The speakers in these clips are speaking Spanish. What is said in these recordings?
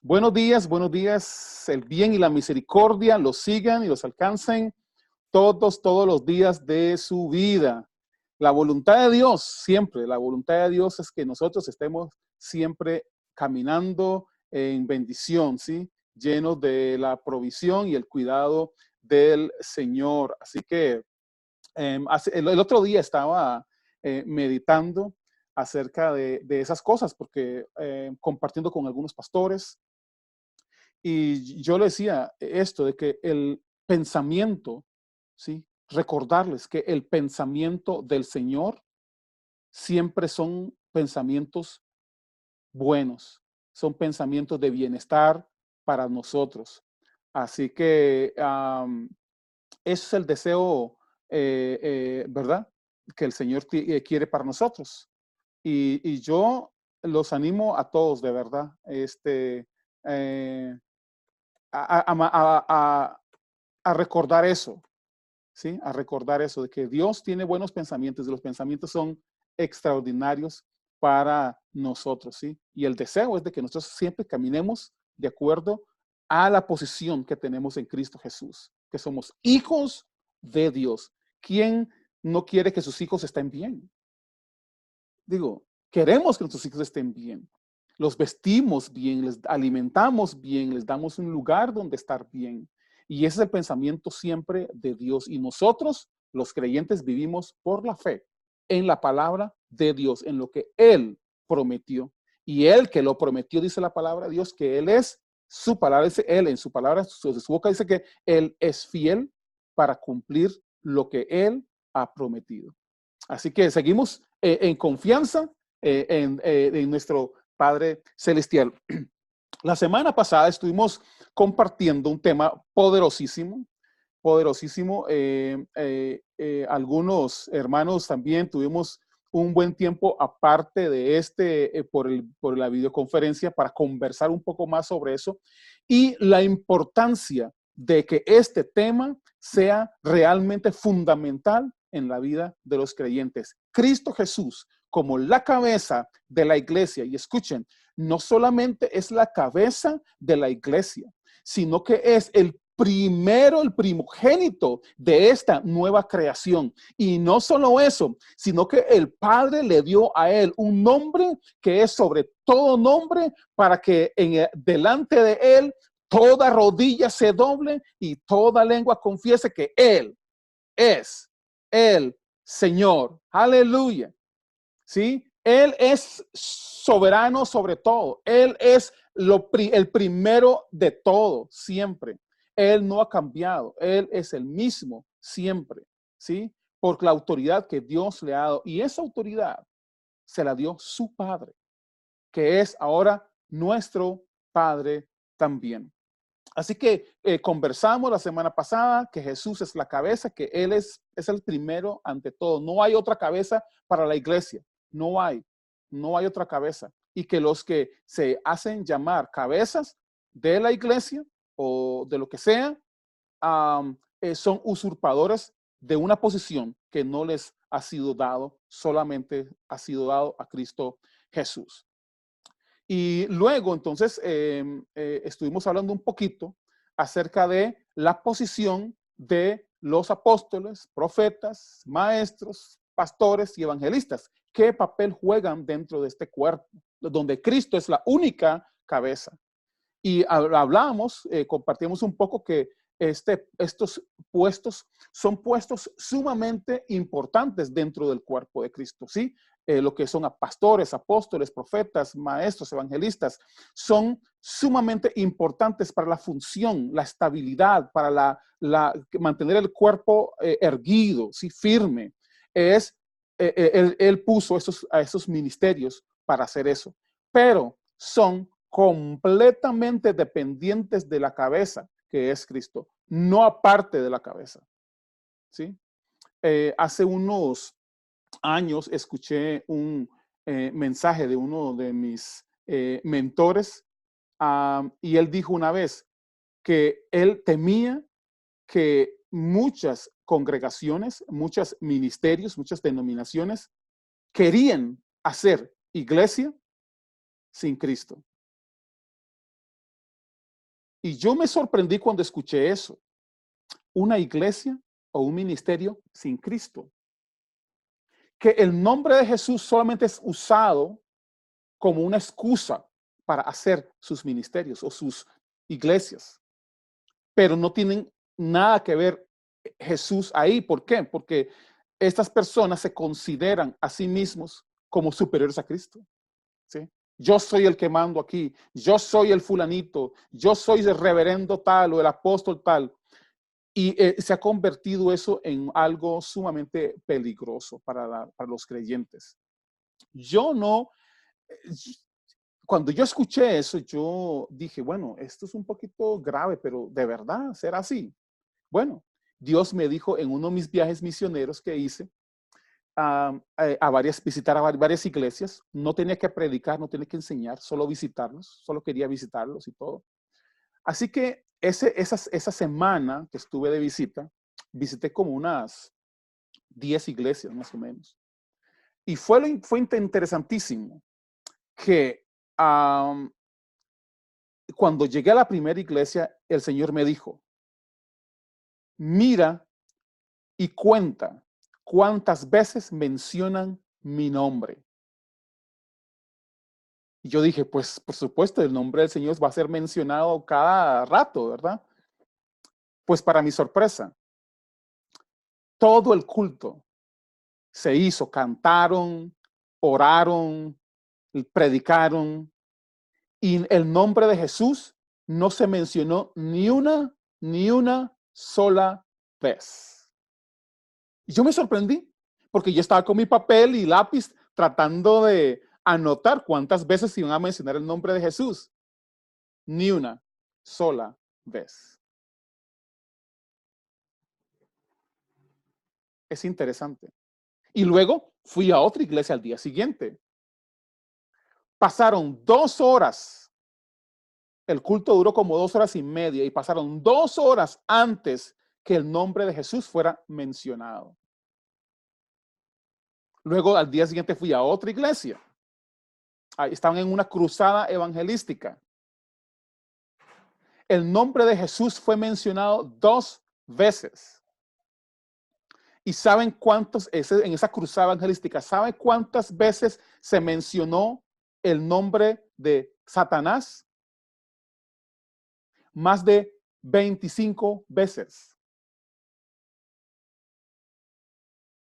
Buenos días. El bien y la misericordia los sigan y los alcancen todos los días de su vida. La voluntad de Dios, siempre, la voluntad de Dios es que nosotros estemos siempre caminando en bendición, ¿sí? Llenos de la provisión y el cuidado del Señor. Así que el otro día estaba meditando acerca de esas cosas, porque compartiendo con algunos pastores, y yo le decía esto de que el pensamiento, ¿sí? Recordarles que el pensamiento del Señor siempre son pensamientos buenos, son pensamientos de bienestar para nosotros. Así que ese es el deseo, ¿verdad? Que el Señor quiere para nosotros. Y yo los animo a todos, de verdad, eh, a recordar eso, ¿sí? A recordar eso, de que Dios tiene buenos pensamientos y los pensamientos son extraordinarios para nosotros, ¿sí? Y el deseo es de que nosotros siempre caminemos de acuerdo a la posición que tenemos en Cristo Jesús, que somos hijos de Dios. ¿Quién no quiere que sus hijos estén bien? Digo, queremos que nuestros hijos estén bien. Los vestimos bien, les alimentamos bien, les damos un lugar donde estar bien. Y ese es el pensamiento siempre de Dios. Y nosotros, los creyentes, vivimos por la fe en la palabra de Dios, en lo que Él prometió. Y Él que lo prometió, dice la palabra de Dios, que Él es su palabra, dice Él en su palabra, de su boca dice que Él es fiel para cumplir lo que Él ha prometido. Así que seguimos en confianza en nuestro Padre Celestial. La semana pasada estuvimos compartiendo un tema poderosísimo, poderosísimo. Algunos hermanos también tuvimos un buen tiempo aparte de por la videoconferencia para conversar un poco más sobre eso y la importancia de que este tema sea realmente fundamental en la vida de los creyentes. Cristo Jesús como la cabeza de la iglesia. Y escuchen, no solamente es la cabeza de la iglesia, sino que es el primogénito de esta nueva creación. Y no solo eso, sino que el Padre le dio a él un nombre que es sobre todo nombre para que delante de él toda rodilla se doble y toda lengua confiese que él es el Señor. Aleluya. ¿Sí? Él es soberano sobre todo. Él es el primero de todo, siempre. Él no ha cambiado. Él es el mismo siempre, ¿sí? Por la autoridad que Dios le ha dado. Y esa autoridad se la dio su Padre, que es ahora nuestro Padre también. Así que conversamos la semana pasada que Jesús es la cabeza, que Él es el primero ante todo. No hay otra cabeza para la iglesia. No hay otra cabeza. Y que los que se hacen llamar cabezas de la iglesia o de lo que sea, son usurpadores de una posición que no les ha sido dado, solamente ha sido dado a Cristo Jesús. Y luego, entonces, estuvimos hablando un poquito acerca de la posición de los apóstoles, profetas, maestros, pastores y evangelistas. ¿Qué papel juegan dentro de este cuerpo, donde Cristo es la única cabeza? Y hablamos, compartimos un poco que estos puestos son puestos sumamente importantes dentro del cuerpo de Cristo, ¿sí? Lo que son a pastores, apóstoles, profetas, maestros, evangelistas, son sumamente importantes para la función, la estabilidad, para mantener el cuerpo erguido, ¿sí? Firme. Él puso a esos ministerios para hacer eso, pero son completamente dependientes de la cabeza, que es Cristo, no aparte de la cabeza, ¿sí? Hace unos años escuché un mensaje de uno de mis mentores, y él dijo una vez que él temía que muchas congregaciones, muchos ministerios, muchas denominaciones querían hacer iglesia sin Cristo. Y yo me sorprendí cuando escuché eso. Una iglesia o un ministerio sin Cristo. Que el nombre de Jesús solamente es usado como una excusa para hacer sus ministerios o sus iglesias. Pero no tienen nada que ver Jesús ahí. ¿Por qué? Porque estas personas se consideran a sí mismos como superiores a Cristo. ¿Sí? Yo soy el que mando aquí, yo soy el fulanito, yo soy el reverendo tal o el apóstol tal. Y se ha convertido eso en algo sumamente peligroso para los creyentes. Yo no, cuando yo escuché eso, yo dije, bueno, esto es un poquito grave, pero ¿de verdad será así? Bueno, Dios me dijo en uno de mis viajes misioneros que hice, visitar a varias iglesias. No tenía que predicar, no tenía que enseñar, solo visitarlos, solo quería visitarlos y todo. Así que esa semana que estuve de visita, visité como unas 10 iglesias más o menos. Y fue interesantísimo que cuando llegué a la primera iglesia, el Señor me dijo, mira y cuenta cuántas veces mencionan mi nombre. Y yo dije, pues por supuesto, el nombre del Señor va a ser mencionado cada rato, ¿verdad? Pues para mi sorpresa, todo el culto se hizo, cantaron, oraron, predicaron, y el nombre de Jesús no se mencionó ni una sola vez. Y yo me sorprendí, porque yo estaba con mi papel y lápiz tratando de anotar cuántas veces iban a mencionar el nombre de Jesús. Ni una sola vez. Es interesante. Y luego fui a otra iglesia al día siguiente. Pasaron 2 horas. El culto duró como 2 horas y media y pasaron 2 horas antes que el nombre de Jesús fuera mencionado. Luego al día siguiente fui a otra iglesia. Estaban en una cruzada evangelística. El nombre de Jesús fue mencionado 2 veces. ¿Y saben cuántos, en esa cruzada evangelística, saben cuántas veces se mencionó el nombre de Satanás? Más de 25 veces.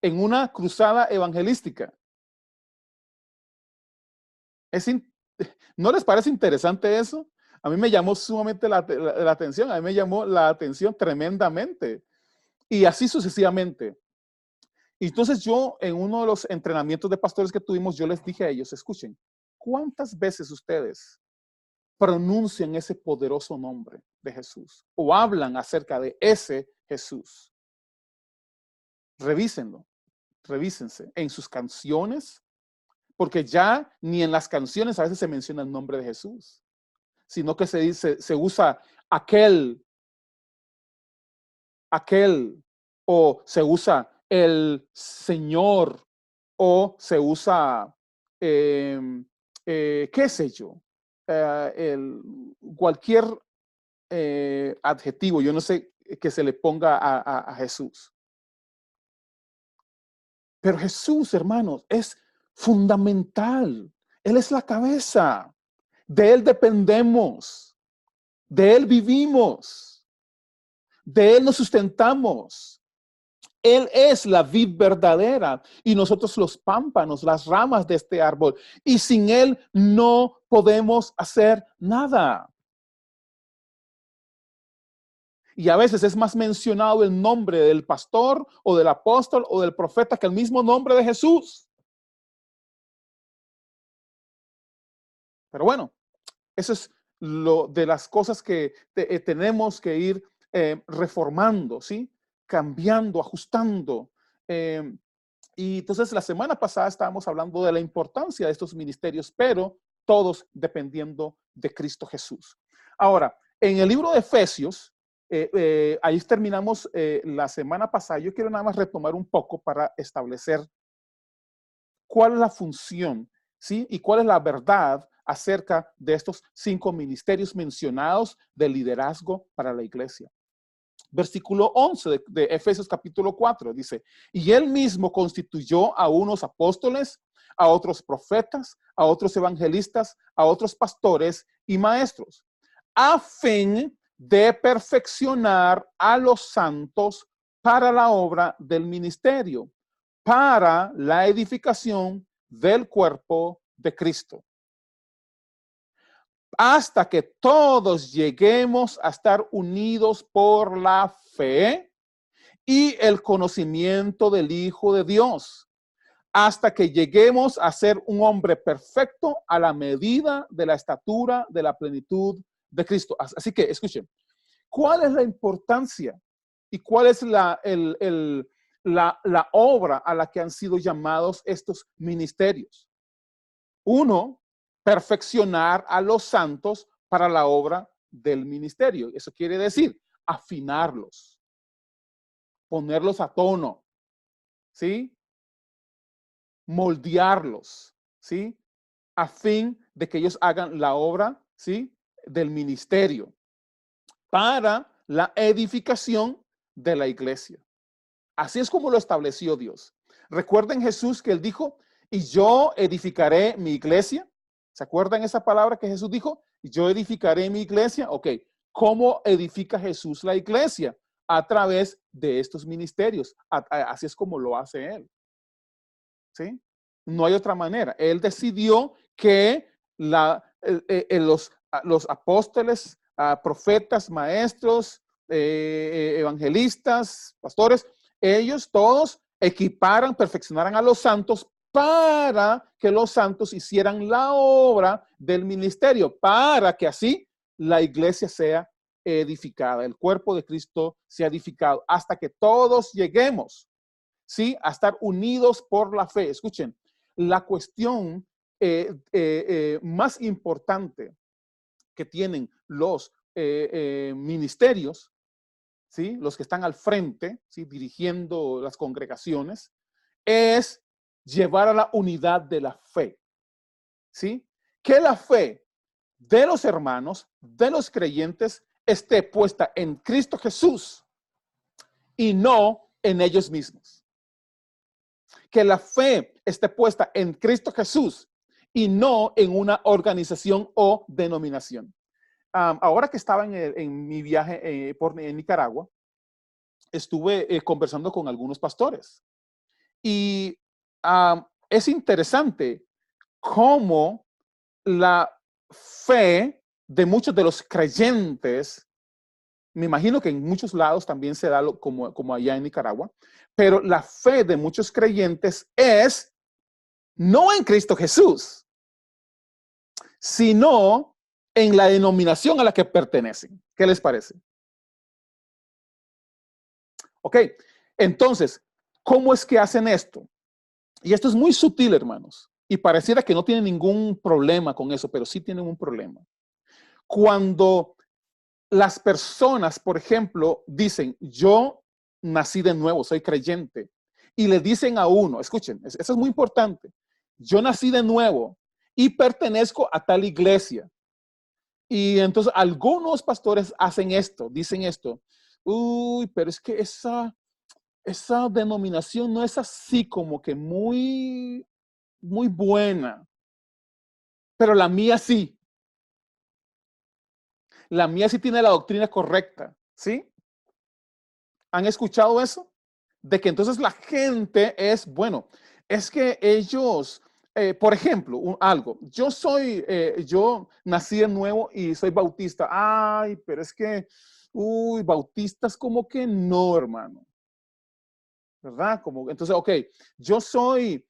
En una cruzada evangelística. ¿No les parece interesante eso? A mí me llamó sumamente la atención, a mí me llamó la atención tremendamente. Y así sucesivamente. Y entonces yo, en uno de los entrenamientos de pastores que tuvimos, yo les dije a ellos, escuchen, ¿cuántas veces ustedes pronuncian ese poderoso nombre de Jesús o hablan acerca de ese Jesús? Revísenlo, revísense en sus canciones, porque ya ni en las canciones a veces se menciona el nombre de Jesús, sino que se usa aquel, o se usa el Señor, o se usa, qué sé yo, cualquier adjetivo, yo no sé, que se le ponga a Jesús. Pero Jesús, hermanos, es fundamental. Él es la cabeza. De Él dependemos. De Él vivimos. De Él nos sustentamos. Él es la vid verdadera y nosotros los pámpanos, las ramas de este árbol. Y sin Él no podemos hacer nada. Y a veces es más mencionado el nombre del pastor o del apóstol o del profeta que el mismo nombre de Jesús. Pero bueno, eso es lo de las cosas que tenemos que ir reformando, ¿sí? Cambiando, ajustando. Y entonces la semana pasada estábamos hablando de la importancia de estos ministerios, pero todos dependiendo de Cristo Jesús. Ahora, en el libro de Efesios, ahí terminamos la semana pasada. Yo quiero nada más retomar un poco para establecer cuál es la función, ¿sí? Y cuál es la verdad acerca de estos 5 ministerios mencionados de liderazgo para la iglesia. Versículo 11 de Efesios capítulo 4 dice, y él mismo constituyó a unos apóstoles, a otros profetas, a otros evangelistas, a otros pastores y maestros, a fin de perfeccionar a los santos para la obra del ministerio, para la edificación del cuerpo de Cristo, hasta que todos lleguemos a estar unidos por la fe y el conocimiento del Hijo de Dios, hasta que lleguemos a ser un hombre perfecto a la medida de la estatura de la plenitud de Cristo. Así que, escuchen, ¿cuál es la importancia y cuál es la obra a la que han sido llamados estos ministerios? Uno, perfeccionar a los santos para la obra del ministerio. Eso quiere decir afinarlos, ponerlos a tono, ¿sí? Moldearlos, ¿sí? A fin de que ellos hagan la obra, ¿sí? Del ministerio para la edificación de la iglesia. Así es como lo estableció Dios. Recuerden Jesús que él dijo, y yo edificaré mi iglesia. ¿Se acuerdan esa palabra que Jesús dijo? Y yo edificaré mi iglesia. Ok, ¿cómo edifica Jesús la iglesia? A través de estos ministerios. Así es como lo hace él. ¿Sí? No hay otra manera. Él decidió que los apóstoles, profetas, maestros, evangelistas, pastores, ellos todos equiparan, perfeccionaran a los santos para que los santos hicieran la obra del ministerio, para que así la iglesia sea edificada, el cuerpo de Cristo sea edificado, hasta que todos lleguemos, ¿sí? A estar unidos por la fe. Escuchen, la cuestión más importante que tienen los ministerios, ¿sí? Los que están al frente, ¿sí? Dirigiendo las congregaciones, es llevar a la unidad de la fe, ¿sí? Que la fe de los hermanos, de los creyentes, esté puesta en Cristo Jesús y no en ellos mismos. Que la fe esté puesta en Cristo Jesús y no en una organización o denominación. Ahora que estaba en mi viaje en Nicaragua, estuve conversando con algunos pastores y es interesante cómo la fe de muchos de los creyentes, me imagino que en muchos lados también se da como allá en Nicaragua, pero la fe de muchos creyentes es no en Cristo Jesús, sino en la denominación a la que pertenecen. ¿Qué les parece? Ok, entonces, ¿cómo es que hacen esto? Y esto es muy sutil, hermanos, y pareciera que no tienen ningún problema con eso, pero sí tienen un problema. Cuando las personas, por ejemplo, dicen, yo nací de nuevo, soy creyente, y le dicen a uno, escuchen, eso es muy importante, yo nací de nuevo y pertenezco a tal iglesia. Y entonces algunos pastores hacen esto, dicen esto, uy, pero es que esa denominación no es así como que muy buena, pero la mía sí. La mía sí tiene la doctrina correcta, ¿sí? ¿Han escuchado eso? De que entonces la gente es, bueno, es que ellos, por ejemplo, algo, yo nací de nuevo y soy bautista. Ay, pero es que, uy, bautistas como que no, hermano. ¿Verdad? Como, entonces, ok, yo soy,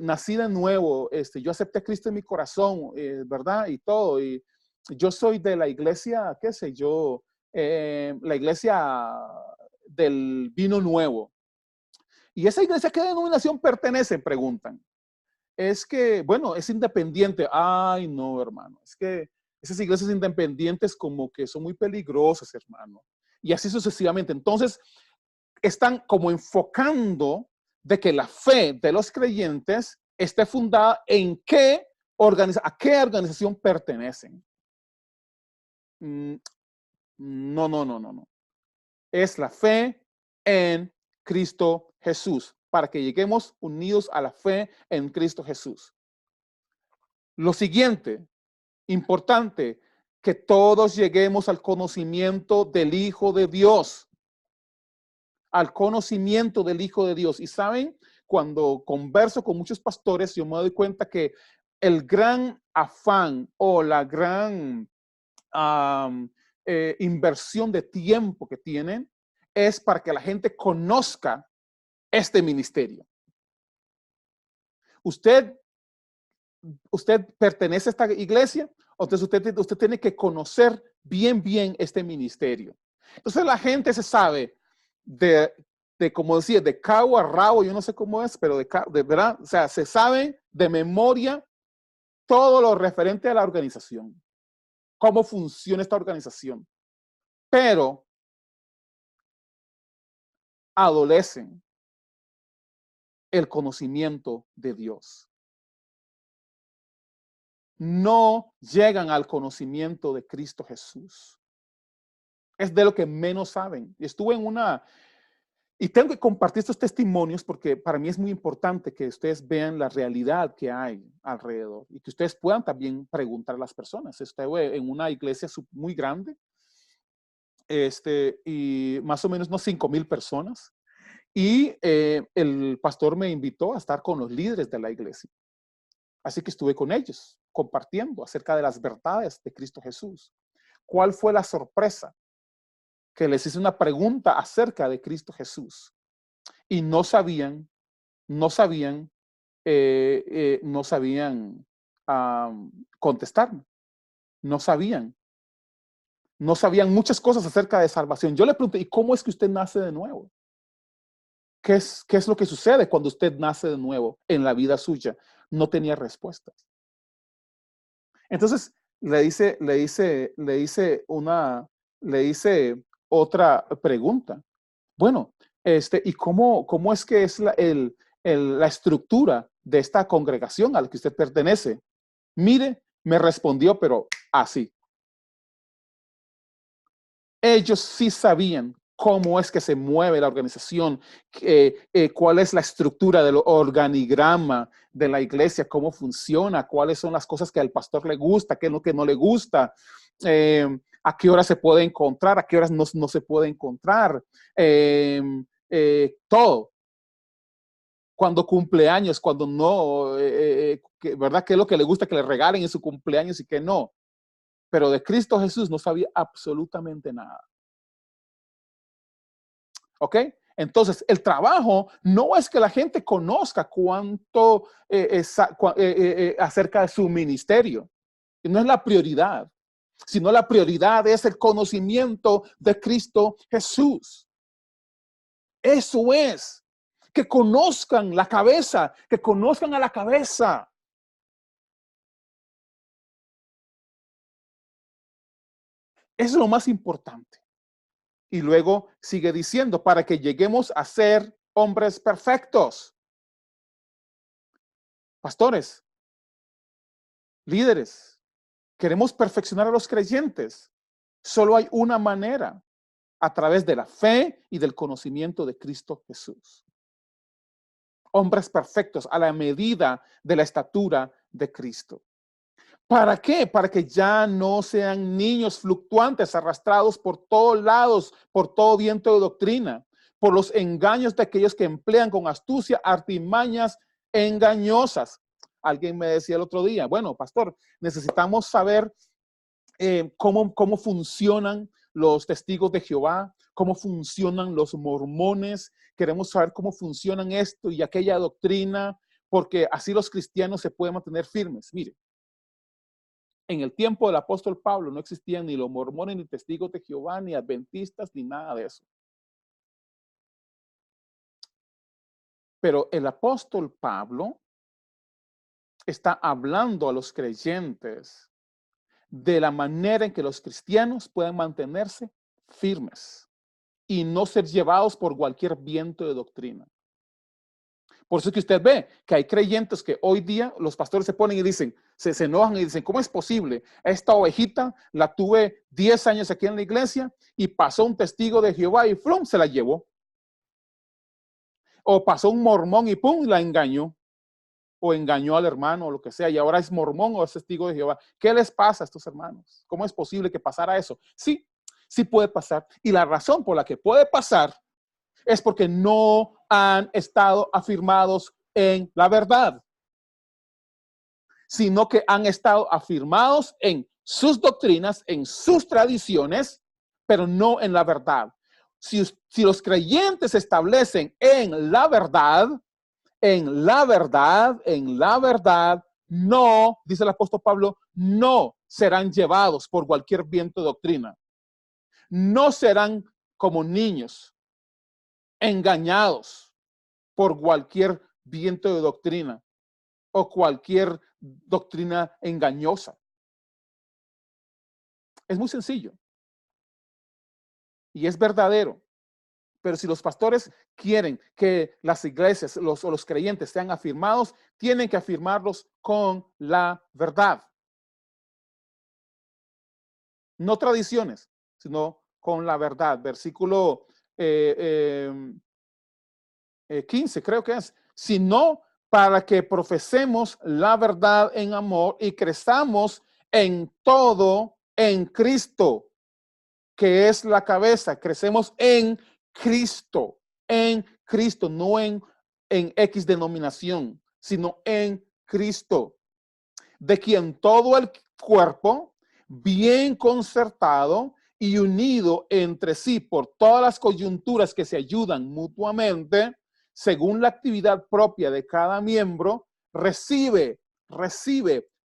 nací de nuevo, yo acepté a Cristo en mi corazón, ¿verdad? Y todo, y yo soy de la iglesia, qué sé yo, la iglesia del vino nuevo. ¿Y esa iglesia qué denominación pertenece? Preguntan. Es que, bueno, es independiente. Ay, no, hermano, es que esas iglesias independientes como que son muy peligrosas, hermano. Y así sucesivamente. Entonces, están como enfocando de que la fe de los creyentes esté fundada en qué ¿A qué organización pertenecen? No, no, no, no, no. Es la fe en Cristo Jesús, para que lleguemos unidos a la fe en Cristo Jesús. Lo siguiente, importante, que todos lleguemos al conocimiento del Hijo de Dios. Al conocimiento del Hijo de Dios. Y saben, cuando converso con muchos pastores, yo me doy cuenta que el gran afán o la gran inversión de tiempo que tienen es para que la gente conozca este ministerio. Usted pertenece a esta iglesia, entonces usted tiene que conocer bien este ministerio. Entonces la gente se sabe de como decía, de cabo a rabo, yo no sé cómo es, pero de verdad, o sea, se sabe de memoria todo lo referente a la organización, cómo funciona esta organización, pero adolecen el conocimiento de Dios. No llegan al conocimiento de Cristo Jesús. Es de lo que menos saben. Estuve en y tengo que compartir estos testimonios porque para mí es muy importante que ustedes vean la realidad que hay alrededor y que ustedes puedan también preguntar a las personas. Estuve en una iglesia muy grande, y más o menos unos 5,000 personas. Y el pastor me invitó a estar con los líderes de la iglesia. Así que estuve con ellos compartiendo acerca de las verdades de Cristo Jesús. ¿Cuál fue la sorpresa? Que les hice una pregunta acerca de Cristo Jesús y no sabían contestarme. No sabían muchas cosas acerca de salvación. Yo le pregunté, ¿y cómo es que usted nace de nuevo? ¿Qué es lo que sucede cuando usted nace de nuevo en la vida suya? No tenía respuestas. Entonces le hice otra pregunta. Bueno, ¿y cómo es que es la estructura de esta congregación a la que usted pertenece? Mire, me respondió, pero así. Ellos sí sabían cómo es que se mueve la organización, cuál es la estructura del organigrama de la iglesia, cómo funciona, cuáles son las cosas que al pastor le gusta, qué es lo que no le gusta, a qué hora se puede encontrar, a qué horas no se puede encontrar, todo. Cuando cumpleaños, cuando no, ¿verdad? ¿Qué es lo que le gusta que le regalen en su cumpleaños y qué no? Pero de Cristo Jesús no sabía absolutamente nada. ¿Ok? Entonces, el trabajo no es que la gente conozca cuánto acerca de su ministerio. No es la prioridad, sino la prioridad es el conocimiento de Cristo Jesús. Eso es. Que conozcan la cabeza, que conozcan a la cabeza. Eso es lo más importante. Y luego sigue diciendo, para que lleguemos a ser hombres perfectos. Pastores, líderes, queremos perfeccionar a los creyentes. Solo hay una manera, a través de la fe y del conocimiento de Cristo Jesús. Hombres perfectos a la medida de la estatura de Cristo. ¿Para qué? Para que ya no sean niños fluctuantes, arrastrados por todos lados, por todo viento de doctrina, por los engaños de aquellos que emplean con astucia artimañas engañosas. Alguien me decía el otro día, bueno, pastor, necesitamos saber cómo funcionan los testigos de Jehová, cómo funcionan los mormones, queremos saber cómo funcionan esto y aquella doctrina, porque así los cristianos se pueden mantener firmes. Mire, en el tiempo del apóstol Pablo no existían ni los mormones, ni testigos de Jehová, ni adventistas, ni nada de eso. Pero el apóstol Pablo está hablando a los creyentes de la manera en que los cristianos pueden mantenerse firmes y no ser llevados por cualquier viento de doctrina. Por eso es que usted ve que hay creyentes que hoy día los pastores se ponen y dicen, se enojan y dicen, ¿cómo es posible? Esta ovejita la tuve 10 años aquí en la iglesia y pasó un testigo de Jehová y ¡flum! Se la llevó. O pasó un mormón y ¡pum! La engañó. O engañó al hermano o lo que sea y ahora es mormón o es testigo de Jehová. ¿Qué les pasa a estos hermanos? ¿Cómo es posible que pasara eso? Sí, sí puede pasar. Y la razón por la que puede pasar es porque no han estado afirmados en la verdad, sino que han estado afirmados en sus doctrinas, en sus tradiciones, pero no en la verdad. Si los creyentes se establecen en la verdad, no, dice el apóstol Pablo, no serán llevados por cualquier viento de doctrina. No serán como niños engañados por cualquier viento de doctrina o cualquier doctrina engañosa. Es muy sencillo y es verdadero. Pero si los pastores quieren que las iglesias o los creyentes sean afirmados, tienen que afirmarlos con la verdad. No tradiciones, sino con la verdad. Versículo 15, creo que es. Sino para que profesemos la verdad en amor y crezamos en todo en Cristo, que es la cabeza. Crecemos en Cristo, no en X denominación, sino en Cristo, de quien todo el cuerpo, bien concertado y unido entre sí por todas las coyunturas que se ayudan mutuamente, según la actividad propia de cada miembro, recibe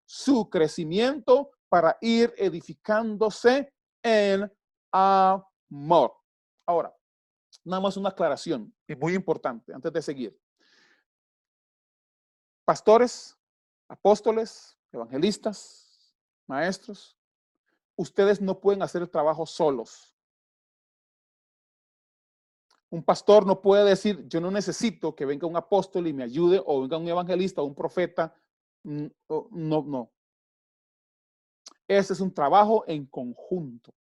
su crecimiento para ir edificándose en amor. Ahora, nada más una aclaración, es muy importante antes de seguir. Pastores, apóstoles, evangelistas, maestros, ustedes no pueden hacer el trabajo solos. Un pastor no puede decir, yo no necesito que venga un apóstol y me ayude, o venga un evangelista o un profeta. No. Este es un trabajo en conjunto.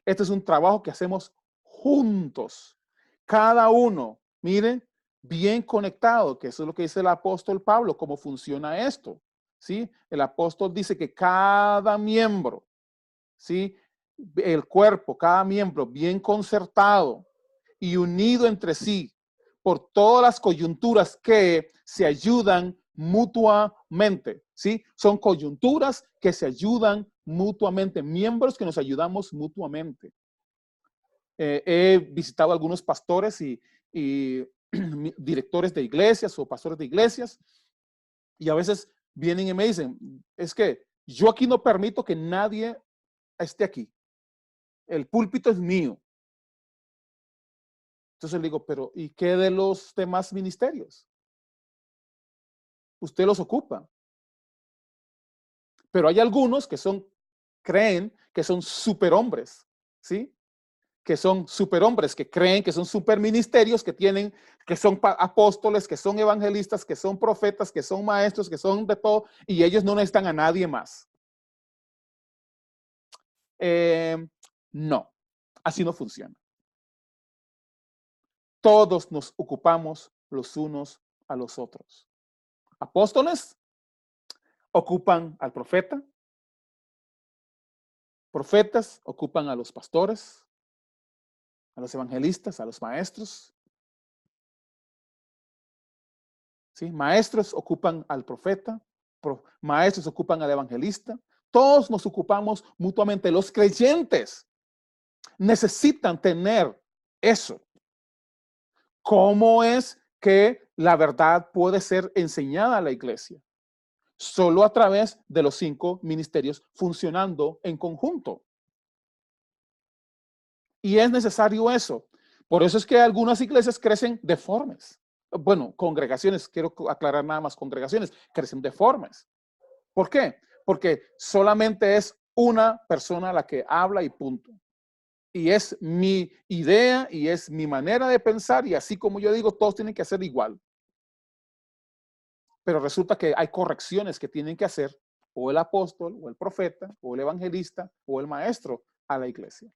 Este es un trabajo que hacemos juntos. Cada uno, miren, bien conectado, que eso es lo que dice el apóstol Pablo, cómo funciona esto. ¿Sí? El apóstol dice que cada miembro, ¿sí? El cuerpo, cada miembro bien concertado y unido entre sí por todas las coyunturas que se ayudan mutuamente, ¿sí? Son coyunturas que se ayudan mutuamente, miembros que nos ayudamos mutuamente. He visitado a algunos pastores y directores de iglesias o pastores de iglesias y a veces vienen y me dicen, es que yo aquí no permito que nadie esté aquí. El púlpito es mío. Entonces le digo, pero ¿y qué de los demás ministerios? Usted los ocupa. Pero hay algunos que creen que son superhombres, ¿sí? Que son superhombres, que creen que son superministerios, que son apóstoles, que son evangelistas, que son profetas, que son maestros, que son de todo, y ellos no necesitan a nadie más. No, así no funciona. Todos nos ocupamos los unos a los otros. Apóstoles ocupan al profeta, profetas ocupan a los pastores, a los evangelistas, a los maestros. ¿Sí? Maestros ocupan al profeta, maestros ocupan al evangelista. Todos nos ocupamos mutuamente. Los creyentes necesitan tener eso. ¿Cómo es que la verdad puede ser enseñada a la iglesia? Solo a través de los 5 ministerios funcionando en conjunto. Y es necesario eso. Por eso es que algunas iglesias crecen deformes. Bueno, congregaciones, quiero aclarar nada más, congregaciones crecen deformes. ¿Por qué? Porque solamente es una persona la que habla y punto. Y es mi idea y es mi manera de pensar y así como yo digo, todos tienen que hacer igual. Pero resulta que hay correcciones que tienen que hacer o el apóstol, o el profeta, o el evangelista, o el maestro a la iglesia.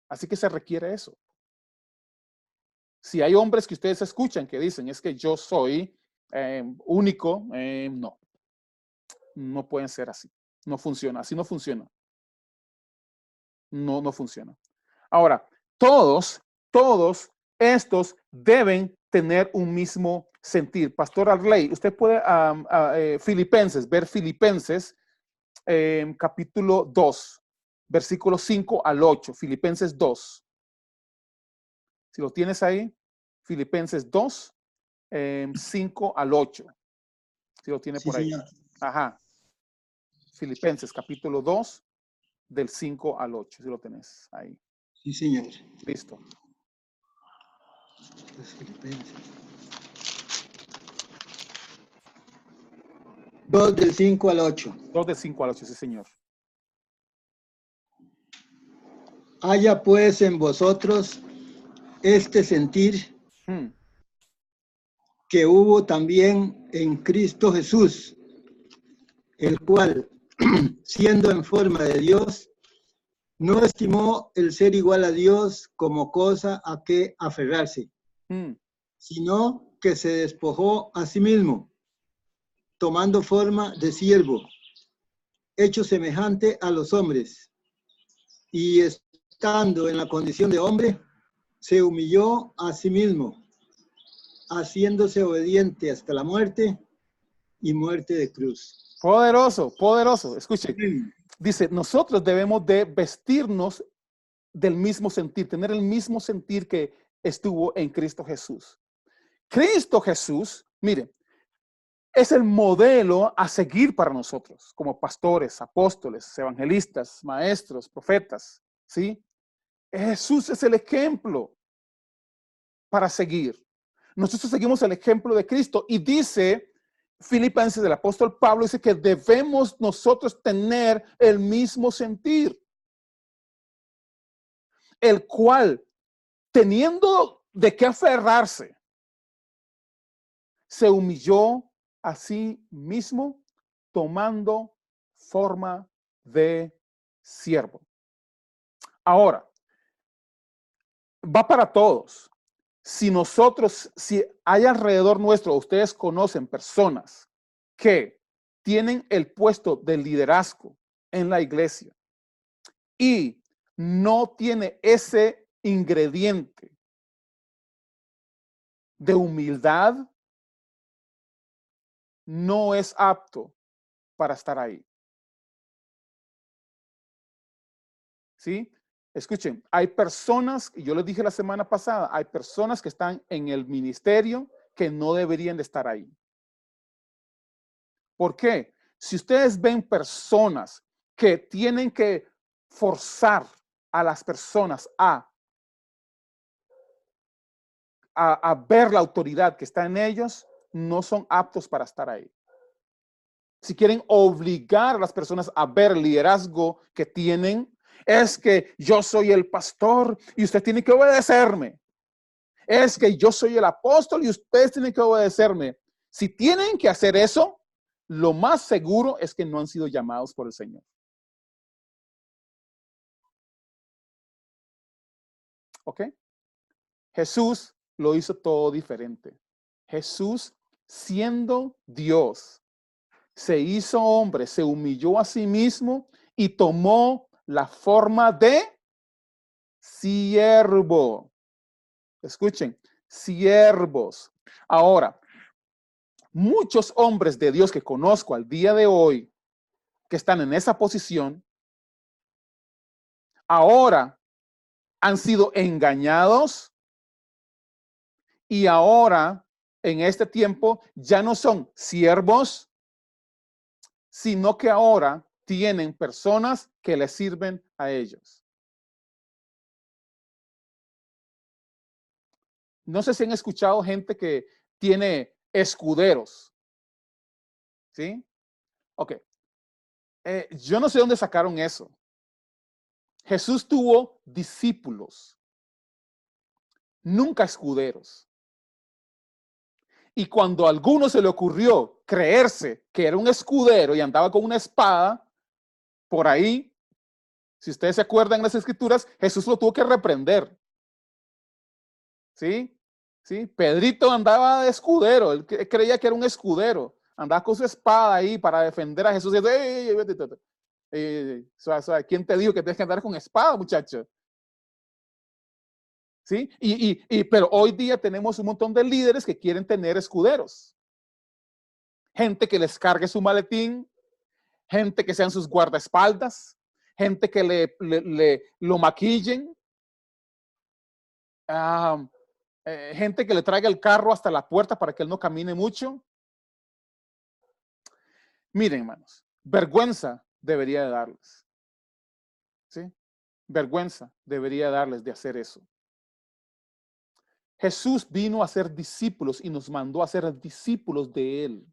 Así que se requiere eso. Si hay hombres que ustedes escuchan que dicen, es que yo soy único, no. No pueden ser así. No funciona. Así no funciona. No funciona. Ahora, todos estos deben tener un mismo sentir. Pastor Arley, usted puede ver Filipenses capítulo 2, versículos 5 al 8. Filipenses 2. Si lo tienes ahí, Filipenses 2, 5 al 8. Si lo tiene Sí, por ahí. señor. Ajá. Filipenses capítulo 2, del 5 al 8. Si lo tenés ahí. Sí, señor. Listo. Los Filipenses. 2 del 5 al 8. 2 del 5 al 8, sí, señor. Haya pues en vosotros este sentir que hubo también en Cristo Jesús, el cual, siendo en forma de Dios, no estimó el ser igual a Dios como cosa a que aferrarse, sino que se despojó a sí mismo, tomando forma de siervo, hecho semejante a los hombres, y estando en la condición de hombre, se humilló a sí mismo, haciéndose obediente hasta la muerte y muerte de cruz. Poderoso, poderoso. Escuchen. Dice, nosotros debemos de vestirnos del mismo sentir, tener el mismo sentir que estuvo en Cristo Jesús. Cristo Jesús, miren, es el modelo a seguir para nosotros, como pastores, apóstoles, evangelistas, maestros, profetas, ¿sí? Jesús es el ejemplo para seguir. Nosotros seguimos el ejemplo de Cristo y dice Filipenses, el apóstol Pablo, dice que debemos nosotros tener el mismo sentir, el cual, teniendo de qué aferrarse, se humilló a sí mismo, tomando forma de siervo. Ahora, va para todos. Si hay alrededor nuestro, ustedes conocen personas que tienen el puesto de liderazgo en la iglesia y no tiene ese ingrediente de humildad, no es apto para estar ahí. ¿Sí? Escuchen, hay personas, y yo les dije la semana pasada, hay personas que están en el ministerio que no deberían de estar ahí. ¿Por qué? Si ustedes ven personas que tienen que forzar a las personas a ver la autoridad que está en ellos, no son aptos para estar ahí. Si quieren obligar a las personas a ver el liderazgo que tienen, es que yo soy el pastor y usted tiene que obedecerme. Es que yo soy el apóstol y ustedes tienen que obedecerme. Si tienen que hacer eso, lo más seguro es que no han sido llamados por el Señor. ¿Ok? Jesús lo hizo todo diferente. Jesús, siendo Dios, se hizo hombre, se humilló a sí mismo y tomó la forma de siervo. Escuchen, siervos. Ahora, muchos hombres de Dios que conozco al día de hoy, que están en esa posición, ahora han sido engañados y ahora, en este tiempo, ya no son siervos, sino que ahora tienen personas que les sirven a ellos. No sé si han escuchado gente que tiene escuderos. ¿Sí? Ok. Yo no sé dónde sacaron eso. Jesús tuvo discípulos, nunca escuderos. Y cuando a alguno se le ocurrió creerse que era un escudero y andaba con una espada, por ahí, si ustedes se acuerdan en las escrituras, Jesús lo tuvo que reprender. ¿Sí? ¿Sí? Pedrito andaba de escudero, él creía que era un escudero, andaba con su espada ahí para defender a Jesús. Y ¿quién te dijo que tienes que andar con espada, muchacho? ¿Sí? Pero hoy día tenemos un montón de líderes que quieren tener escuderos. Gente que les cargue su maletín, gente que sean sus guardaespaldas, gente que lo maquillen, gente que le traiga el carro hasta la puerta para que él no camine mucho. Miren, hermanos, vergüenza debería de darles. ¿Sí? Vergüenza debería darles de hacer eso. Jesús vino a ser discípulos y nos mandó a ser discípulos de él.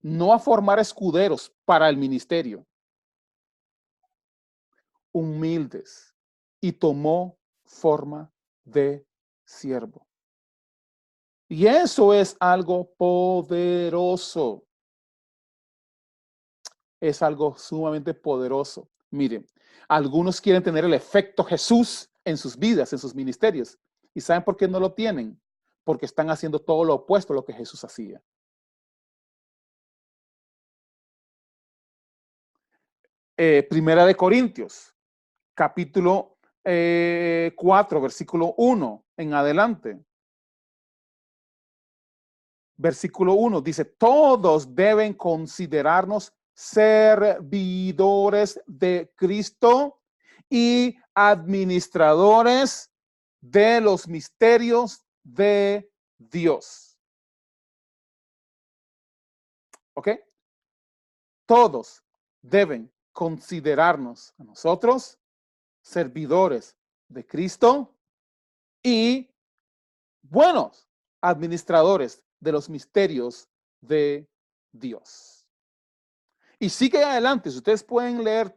No a formar escuderos para el ministerio. Humildes. Y tomó forma de siervo. Y eso es algo poderoso. Es algo sumamente poderoso. Miren, algunos quieren tener el efecto Jesús en sus vidas, en sus ministerios. ¿Y saben por qué no lo tienen? Porque están haciendo todo lo opuesto a lo que Jesús hacía. Primera de Corintios, capítulo 4, versículo 1 en adelante. Versículo 1 dice, todos deben considerarnos servidores de Cristo y administradores de los misterios de Dios. ¿Ok? Todos deben considerarnos a nosotros servidores de Cristo y buenos administradores de los misterios de Dios. Y sigue adelante, si ustedes pueden leer,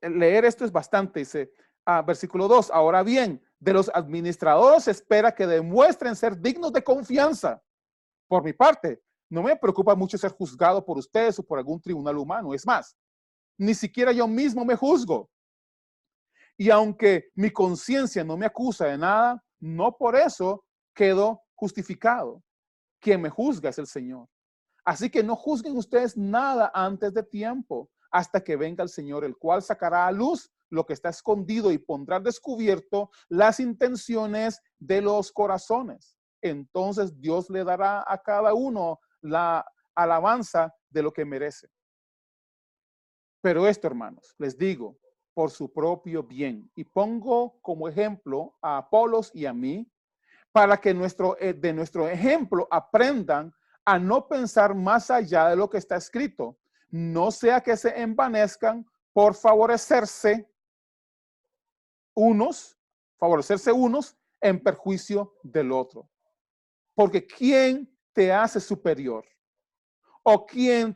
leer esto es bastante, dice, versículo 2, ahora bien, de los administradores se espera que demuestren ser dignos de confianza. Por mi parte, no me preocupa mucho ser juzgado por ustedes o por algún tribunal humano, es más, ni siquiera yo mismo me juzgo. Y aunque mi conciencia no me acusa de nada, no por eso quedo justificado. Quien me juzga es el Señor. Así que no juzguen ustedes nada antes de tiempo, hasta que venga el Señor, el cual sacará a luz lo que está escondido y pondrá al descubierto las intenciones de los corazones. Entonces Dios le dará a cada uno la alabanza de lo que merece. Pero esto, hermanos, les digo, por su propio bien. Y pongo como ejemplo a Apolos y a mí, para que de nuestro ejemplo aprendan a no pensar más allá de lo que está escrito. No sea que se envanezcan por favorecerse unos en perjuicio del otro. Porque ¿quién te hace superior? ¿O qué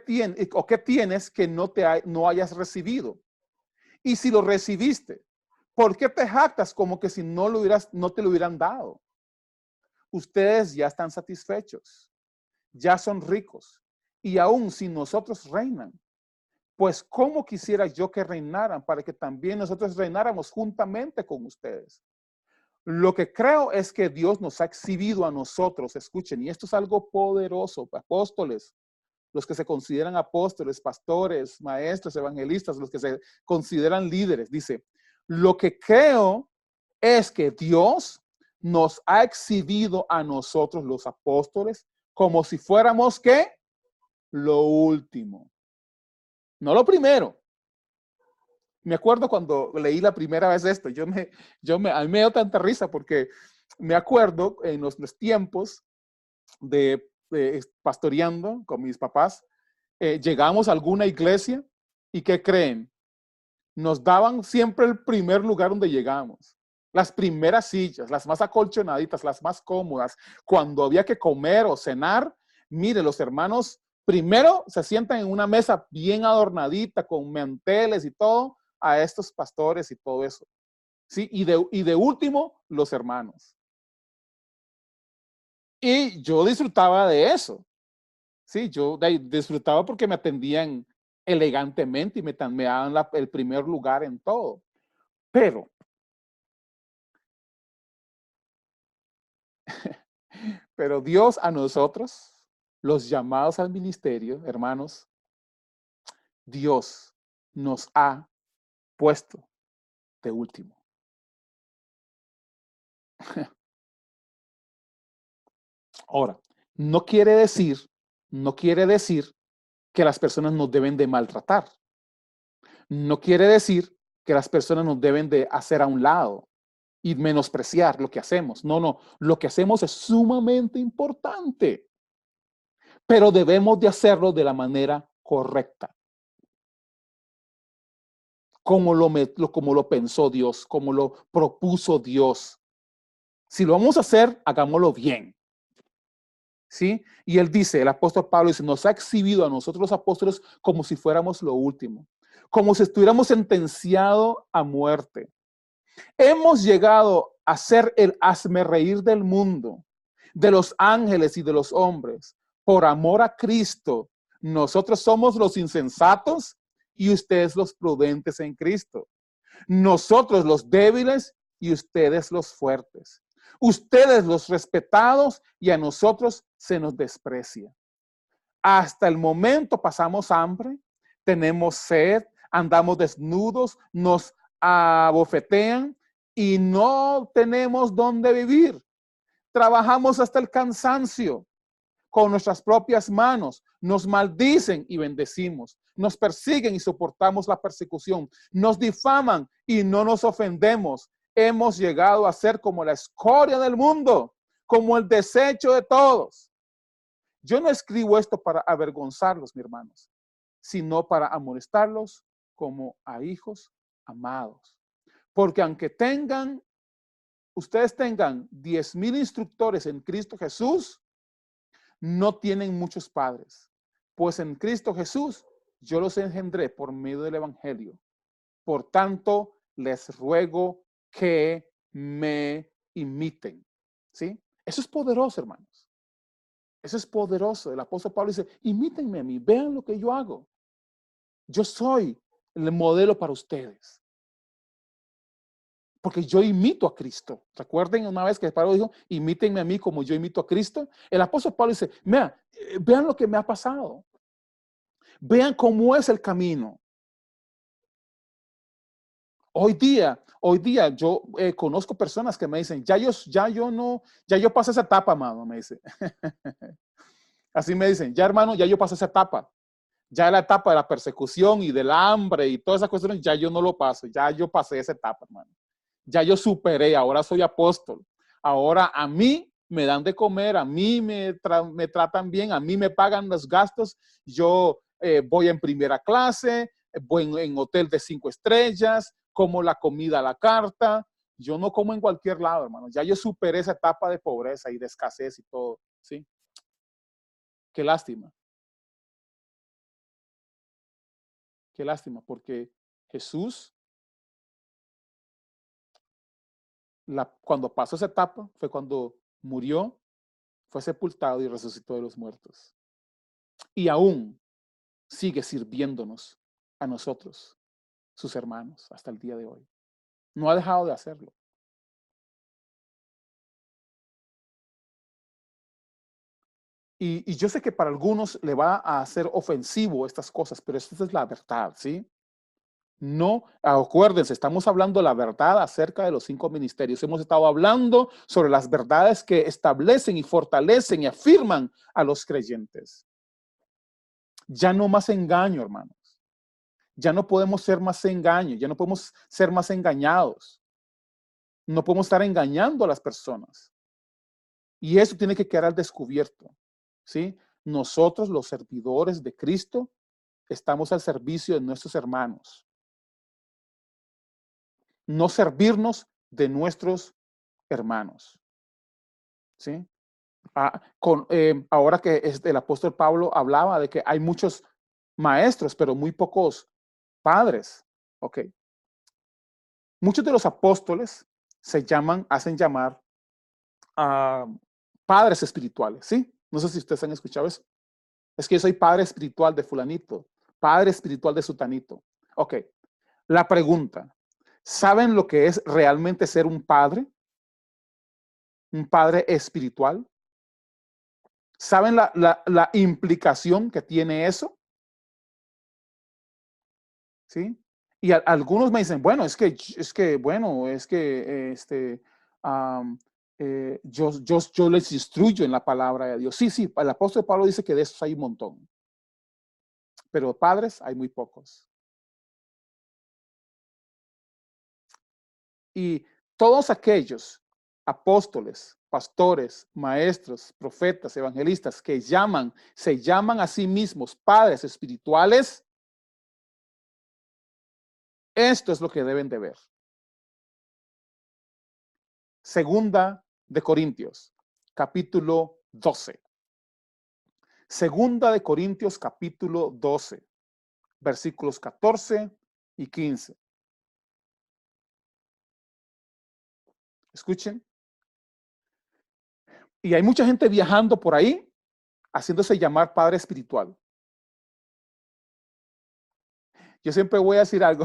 tienes que no hayas recibido? Y si lo recibiste, ¿por qué te jactas como que si no te lo hubieran dado? Ustedes ya están satisfechos, ya son ricos, y aún si nosotros reinan, pues cómo quisiera yo que reinaran para que también nosotros reináramos juntamente con ustedes. Lo que creo es que Dios nos ha exhibido a nosotros, escuchen, y esto es algo poderoso, apóstoles, los que se consideran apóstoles, pastores, maestros, evangelistas, los que se consideran líderes. Dice, lo que creo es que Dios nos ha exhibido a nosotros, los apóstoles, como si fuéramos, ¿qué? Lo último. No lo primero. Me acuerdo cuando leí la primera vez esto, a mí me dio tanta risa porque me acuerdo en los tiempos de pastoreando con mis papás, llegamos a alguna iglesia y ¿qué creen? Nos daban siempre el primer lugar donde llegamos. Las primeras sillas, las más acolchonaditas, las más cómodas. Cuando había que comer o cenar, mire, los hermanos primero se sientan en una mesa bien adornadita, con manteles y todo, a estos pastores y todo eso. ¿Sí? Y de último, los hermanos. Y yo disfrutaba de eso. Sí, yo disfrutaba porque me atendían elegantemente y me daban el primer lugar en todo. Pero, pero Dios a nosotros, los llamados al ministerio, hermanos, Dios nos ha puesto de último. Ahora, no quiere decir, no quiere decir que las personas nos deben de maltratar. No quiere decir que las personas nos deben de hacer a un lado y menospreciar lo que hacemos. No, no, lo que hacemos es sumamente importante, pero debemos de hacerlo de la manera correcta, como lo pensó Dios, como lo propuso Dios. Si lo vamos a hacer, hagámoslo bien. ¿Sí? Y él dice, el apóstol Pablo dice, nos ha exhibido a nosotros los apóstoles como si fuéramos lo último, como si estuviéramos sentenciados a muerte. Hemos llegado a ser el hazmerreír del mundo, de los ángeles y de los hombres. Por amor a Cristo, nosotros somos los insensatos y ustedes los prudentes en Cristo. Nosotros los débiles y ustedes los fuertes. Ustedes los respetados y a nosotros se nos desprecia. Hasta el momento pasamos hambre, tenemos sed, andamos desnudos, nos abofetean y no tenemos dónde vivir. Trabajamos hasta el cansancio con nuestras propias manos, nos maldicen y bendecimos, nos persiguen y soportamos la persecución, nos difaman y no nos ofendemos. Hemos llegado a ser como la escoria del mundo, como el desecho de todos. Yo no escribo esto para avergonzarlos, mis hermanos, sino para amonestarlos como a hijos amados. Porque aunque ustedes tengan 10,000 instructores en Cristo Jesús, no tienen muchos padres, pues en Cristo Jesús yo los engendré por medio del Evangelio. Por tanto, les ruego que me imiten. ¿Sí? Eso es poderoso, hermanos. Eso es poderoso. El apóstol Pablo dice, imítenme a mí, vean lo que yo hago. Yo soy el modelo para ustedes. Porque yo imito a Cristo. ¿Recuerden una vez que Pablo dijo, imítenme a mí como yo imito a Cristo? El apóstol Pablo dice, mira, vean lo que me ha pasado. Vean cómo es el camino. Hoy día yo conozco personas que me dicen, ya yo pasé esa etapa, mano, me dice. Así me dicen, ya hermano, ya yo pasé esa etapa. Ya la etapa de la persecución y del hambre y todas esas cuestiones, ya yo no lo paso. Ya yo pasé esa etapa, hermano. Ya yo superé, ahora soy apóstol. Ahora a mí me dan de comer, a mí me tratan bien, a mí me pagan los gastos. Yo voy en primera clase, voy en hotel de 5 estrellas, como la comida a la carta. Yo no como en cualquier lado, hermano. Ya yo superé esa etapa de pobreza y de escasez y todo, ¿sí? Qué lástima. Qué lástima, porque Jesús, cuando pasó esa etapa, fue cuando murió, fue sepultado y resucitó de los muertos. Y aún sigue sirviéndonos a nosotros, sus hermanos, hasta el día de hoy. No ha dejado de hacerlo. Y yo sé que para algunos le va a hacer ofensivo estas cosas, pero esta es la verdad, ¿sí? No, acuérdense, estamos hablando la verdad acerca de los 5 ministerios. Hemos estado hablando sobre las verdades que establecen y fortalecen y afirman a los creyentes. Ya no más engaño, hermanos. Ya no podemos ser más engaños, ya no podemos ser más engañados. No podemos estar engañando a las personas. Y eso tiene que quedar al descubierto, ¿sí? Nosotros, los servidores de Cristo, estamos al servicio de nuestros hermanos. No servirnos de nuestros hermanos, ¿sí? Ahora que el apóstol Pablo hablaba de que hay muchos maestros, pero muy pocos padres. Ok. Muchos de los apóstoles hacen llamar a padres espirituales, ¿sí? No sé si ustedes han escuchado eso. Es que yo soy padre espiritual de fulanito, padre espiritual de sutanito. Ok, la pregunta, ¿saben lo que es realmente ser un padre? Un padre espiritual. ¿Saben la implicación que tiene eso? ¿Sí? Y algunos me dicen, bueno, um, yo les instruyo en la palabra de Dios. Sí, sí, el apóstol Pablo dice que de esos hay un montón, pero padres hay muy pocos. Y todos aquellos apóstoles, pastores, maestros, profetas, evangelistas que se llaman a sí mismos padres espirituales, esto es lo que deben de ver. Segunda de Corintios, capítulo 12. Segunda de Corintios, capítulo 12, versículos 14 y 15. Escuchen. Y hay mucha gente viajando por ahí, haciéndose llamar padre espiritual. Yo siempre voy a decir algo.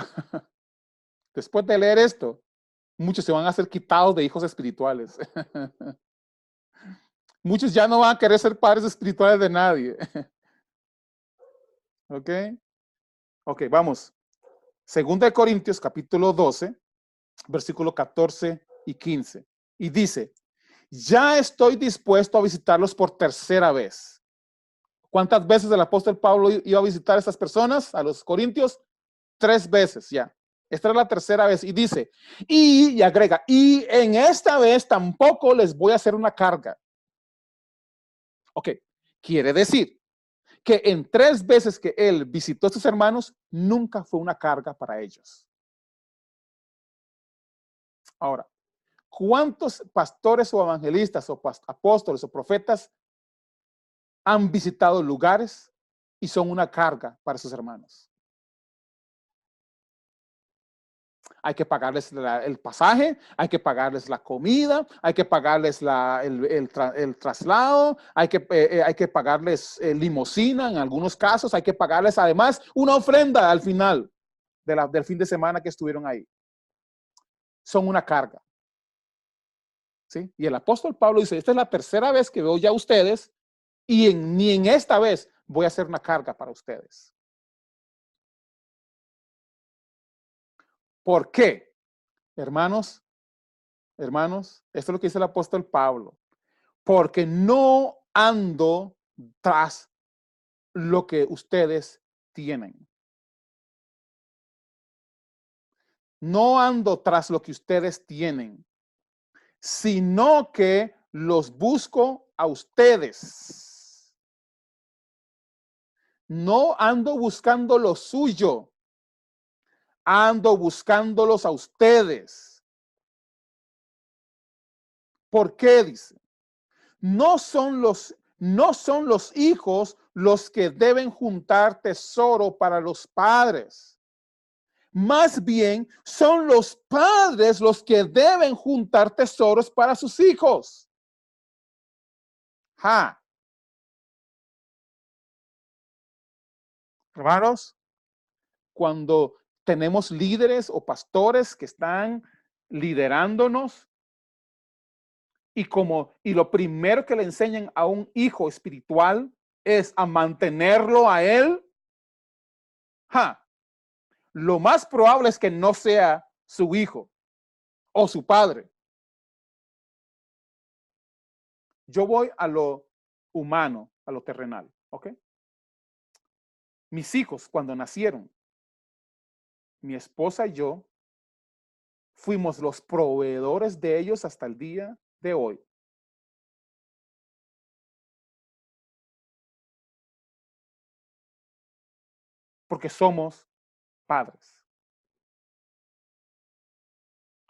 Después de leer esto, muchos se van a ser quitados de hijos espirituales. Muchos ya no van a querer ser padres espirituales de nadie. ¿Ok? Ok, vamos. Segunda de Corintios, capítulo 12, versículo 14 y 15. Y dice, ya estoy dispuesto a visitarlos por tercera vez. ¿Cuántas veces el apóstol Pablo iba a visitar a estas personas, a los corintios? 3 veces ya. Esta es la tercera vez. Y dice, y agrega, y en esta vez tampoco les voy a hacer una carga. Ok, quiere decir que en 3 veces que él visitó a sus hermanos, nunca fue una carga para ellos. Ahora, ¿cuántos pastores o evangelistas o apóstoles o profetas han visitado lugares y son una carga para sus hermanos? Hay que pagarles el pasaje, hay que pagarles la comida, hay que pagarles el traslado, hay que pagarles limosina en algunos casos, hay que pagarles además una ofrenda al final del fin de semana que estuvieron ahí. Son una carga. ¿Sí? Y el apóstol Pablo dice, esta es la tercera vez que veo ya a ustedes y ni en esta vez voy a hacer una carga para ustedes. ¿Por qué? Hermanos, esto es lo que dice el apóstol Pablo. Porque no ando tras lo que ustedes tienen. No ando tras lo que ustedes tienen, sino que los busco a ustedes. No ando buscando lo suyo, ando buscándolos a ustedes. ¿Por qué? Dice. No son los hijos los que deben juntar tesoro para los padres. Más bien son los padres los que deben juntar tesoros para sus hijos. Ja. Hermanos, cuando tenemos líderes o pastores que están liderándonos y lo primero que le enseñan a un hijo espiritual es a mantenerlo a él, ja, lo más probable es que no sea su hijo o su padre. Yo voy a lo humano, a lo terrenal, ¿ok? Mis hijos, cuando nacieron, mi esposa y yo fuimos los proveedores de ellos hasta el día de hoy. Porque somos padres.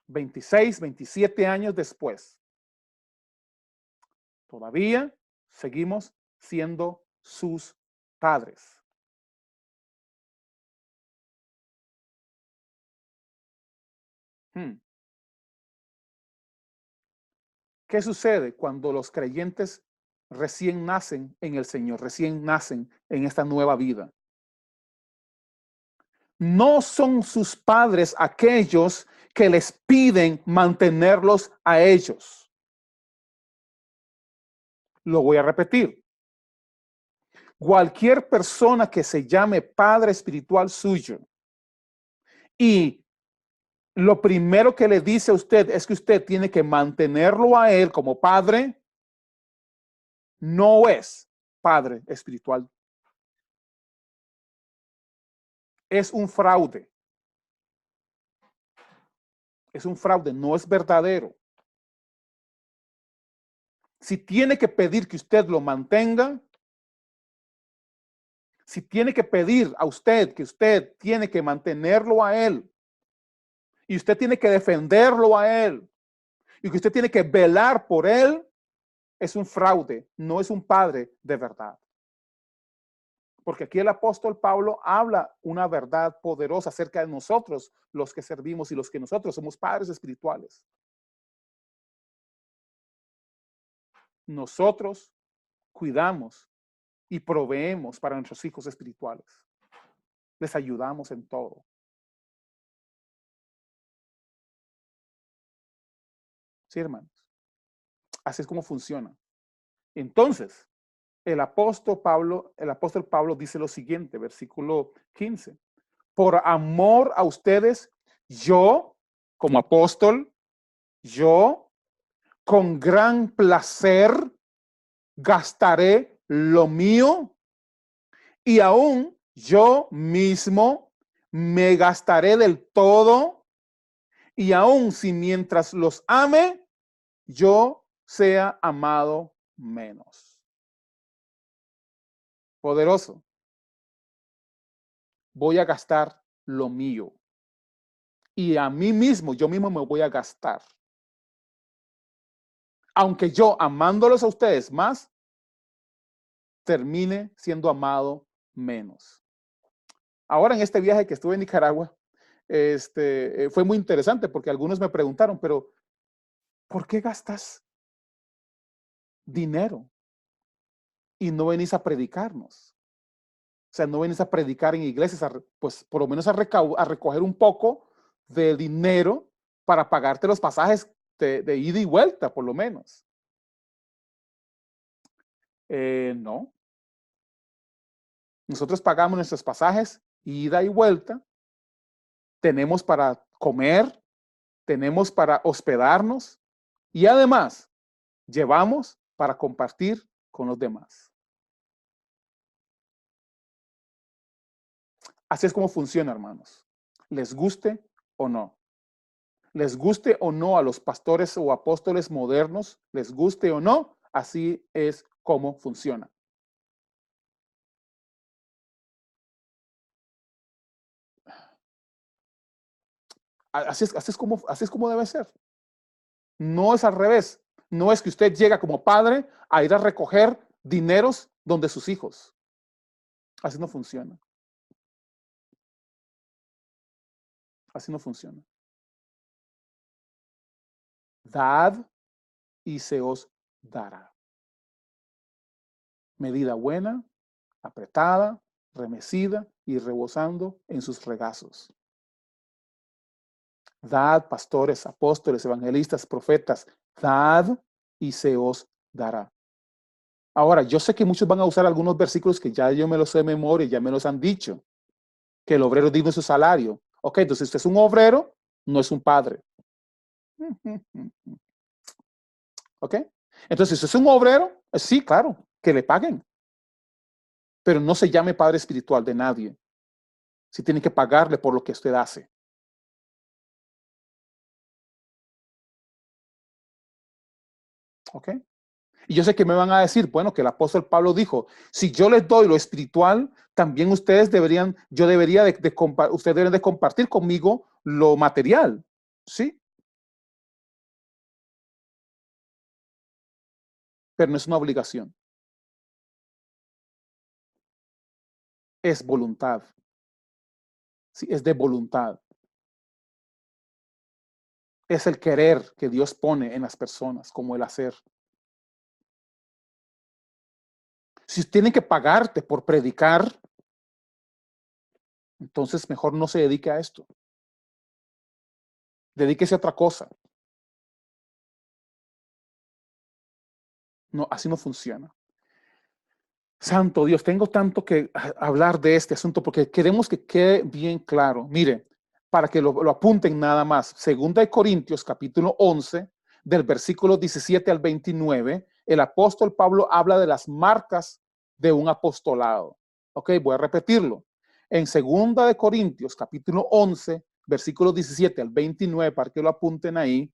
26, 27 años después, todavía seguimos siendo sus padres. Hmm. ¿Qué sucede cuando los creyentes recién nacen en el Señor, recién nacen en esta nueva vida? No son sus padres aquellos que les piden mantenerlos a ellos. Lo voy a repetir. Cualquier persona que se llame padre espiritual suyo y lo primero que le dice a usted es que usted tiene que mantenerlo a él como padre, no es padre espiritual. Es un fraude. Es un fraude, no es verdadero. Si tiene que pedir que usted lo mantenga, si tiene que pedir a usted que usted tiene que mantenerlo a él, y usted tiene que defenderlo a él, y que usted tiene que velar por él, es un fraude, no es un padre de verdad. Porque aquí el apóstol Pablo habla una verdad poderosa acerca de nosotros, los que servimos y los que nosotros somos padres espirituales. Nosotros cuidamos y proveemos para nuestros hijos espirituales. Les ayudamos en todo. Sí, hermanos. Así es como funciona. Entonces, el apóstol Pablo dice lo siguiente, versículo 15. Por amor a ustedes, yo, como apóstol, yo, con gran placer, gastaré lo mío y aún yo mismo me gastaré del todo y aún si mientras los ame, yo sea amado menos. Poderoso. Voy a gastar lo mío. Y a mí mismo, yo mismo me voy a gastar. Aunque yo, amándolos a ustedes más, termine siendo amado menos. Ahora en este viaje que estuve en Nicaragua, fue muy interesante porque algunos me preguntaron, pero ¿por qué gastas dinero y no venís a predicarnos? O sea, no venís a predicar en iglesias, pues por lo menos a recoger un poco de dinero para pagarte los pasajes de ida y vuelta, por lo menos. No. Nosotros pagamos nuestros pasajes ida y vuelta, tenemos para comer, tenemos para hospedarnos y además llevamos para compartir con los demás. Así es como funciona, hermanos. Les guste o no. Les guste o no a los pastores o apóstoles modernos, les guste o no, así es como funciona. Así es como debe ser. No es al revés. No es que usted llega como padre a ir a recoger dineros donde sus hijos. Así no funciona. Así no funciona. Dad y se os dará. Medida buena, apretada, remecida y rebosando en sus regazos. Dad, pastores, apóstoles, evangelistas, profetas, dad y se os dará. Ahora, yo sé que muchos van a usar algunos versículos que ya yo me los sé de memoria, ya me los han dicho, que el obrero digno de su salario. Ok, entonces usted es un obrero, no es un padre. Ok, entonces si usted es un obrero, sí, claro, que le paguen, pero no se llame padre espiritual de nadie. Si tiene que pagarle por lo que usted hace. Ok. Y yo sé que me van a decir, bueno, que el apóstol Pablo dijo, si yo les doy lo espiritual, también ustedes deberían, ustedes deben de compartir conmigo lo material, ¿sí? Pero no es una obligación, es voluntad, ¿sí? Es de voluntad. es el querer que Dios pone en las personas, como el hacer. Si tienen que pagarte por predicar, entonces mejor no se dedique a esto. Dedíquese a otra cosa. No, así no funciona. Santo Dios, tengo tanto que hablar de este asunto porque queremos que quede bien claro. Mire, para que lo apunten nada más. Segunda de Corintios, capítulo 11, del versículo 17 al 29, el apóstol Pablo habla de las marcas de un apostolado. Ok, voy a repetirlo. En Segunda de Corintios, capítulo 11, versículo 17 al 29, para que lo apunten ahí,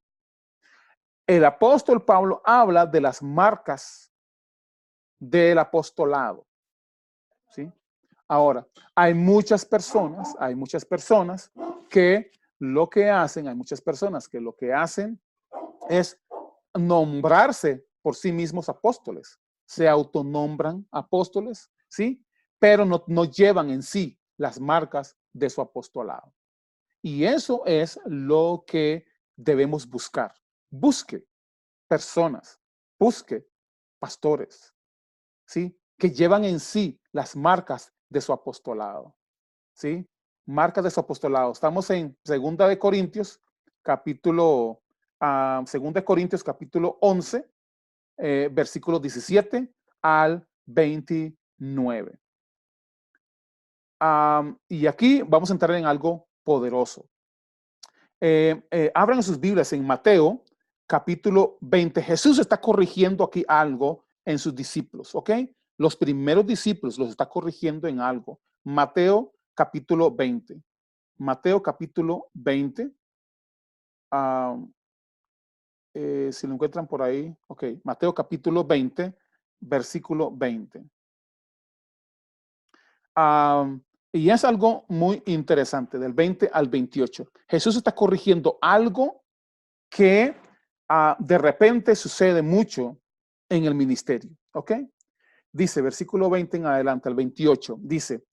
el apóstol Pablo habla de las marcas del apostolado. ¿Sí? Ahora, hay muchas personas que lo que hacen, hay muchas personas que lo que hacen es nombrarse por sí mismos apóstoles. Se autonombran apóstoles, ¿sí? Pero no llevan en sí las marcas de su apostolado. Y eso es lo que debemos buscar. Busque personas, busque pastores, ¿sí? Que llevan en sí las marcas de su apostolado, ¿sí? Marcas de su apostolado. Estamos en Segunda de Corintios, capítulo, Segunda de Corintios, capítulo 11, versículos 17 al 29. Y aquí vamos a entrar en algo poderoso. Abran sus Biblias en Mateo, capítulo 20. Jesús está corrigiendo aquí algo en sus discípulos, ¿ok? Los primeros discípulos los está corrigiendo en algo. Mateo, capítulo 20. Mateo, capítulo 20. Si lo encuentran por ahí, ok. Mateo, capítulo 20, versículo 20. Y es algo muy interesante, del 20 al 28. Jesús está corrigiendo algo que de repente sucede mucho en el ministerio, ¿ok? Dice, versículo 20 en adelante, al 28, dice,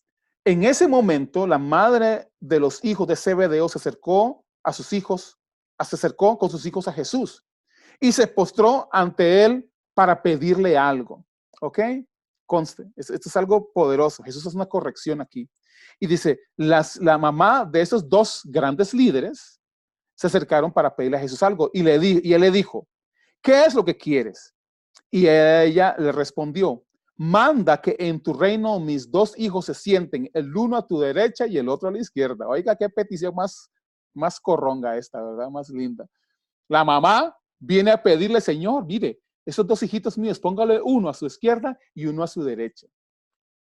en ese momento la madre de los hijos de Zebedeo se acercó a sus hijos, se acercó con sus hijos a Jesús y se postró ante él para pedirle algo, ¿ok? Conste, esto es algo poderoso, Jesús hace una corrección aquí. Y dice, la mamá de esos dos grandes líderes se acercaron para pedirle a Jesús algo y él le dijo, ¿qué es lo que quieres? Y ella le respondió, manda que en tu reino mis dos hijos se sienten, el uno a tu derecha y el otro a la izquierda. Oiga, qué petición más corronga esta, ¿verdad? Más linda. La mamá viene a pedirle, Señor, mire, esos dos hijitos míos, póngale uno a su izquierda y uno a su derecha.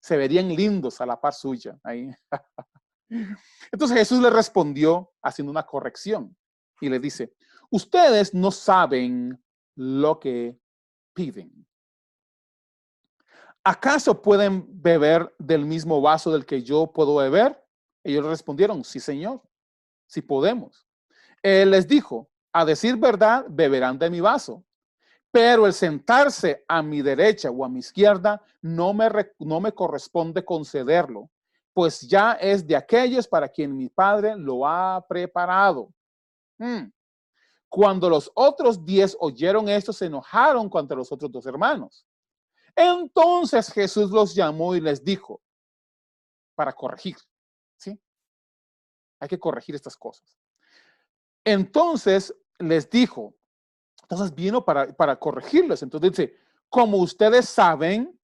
Se verían lindos a la par suya. Ahí. Entonces Jesús le respondió haciendo una corrección y le dice, ustedes no saben lo que piden. ¿Acaso pueden beber del mismo vaso del que yo puedo beber? Ellos le respondieron, sí, Señor, sí podemos. Él les dijo, a decir verdad, beberán de mi vaso, pero el sentarse a mi derecha o a mi izquierda no me corresponde concederlo, pues ya es de aquellos para quien mi Padre lo ha preparado. Cuando los otros 10 oyeron esto, se enojaron contra los otros dos hermanos. Entonces Jesús los llamó y les dijo, para corregir, ¿sí? Hay que corregir estas cosas. Entonces les dijo, entonces vino para corregirles. Entonces dice, como ustedes saben,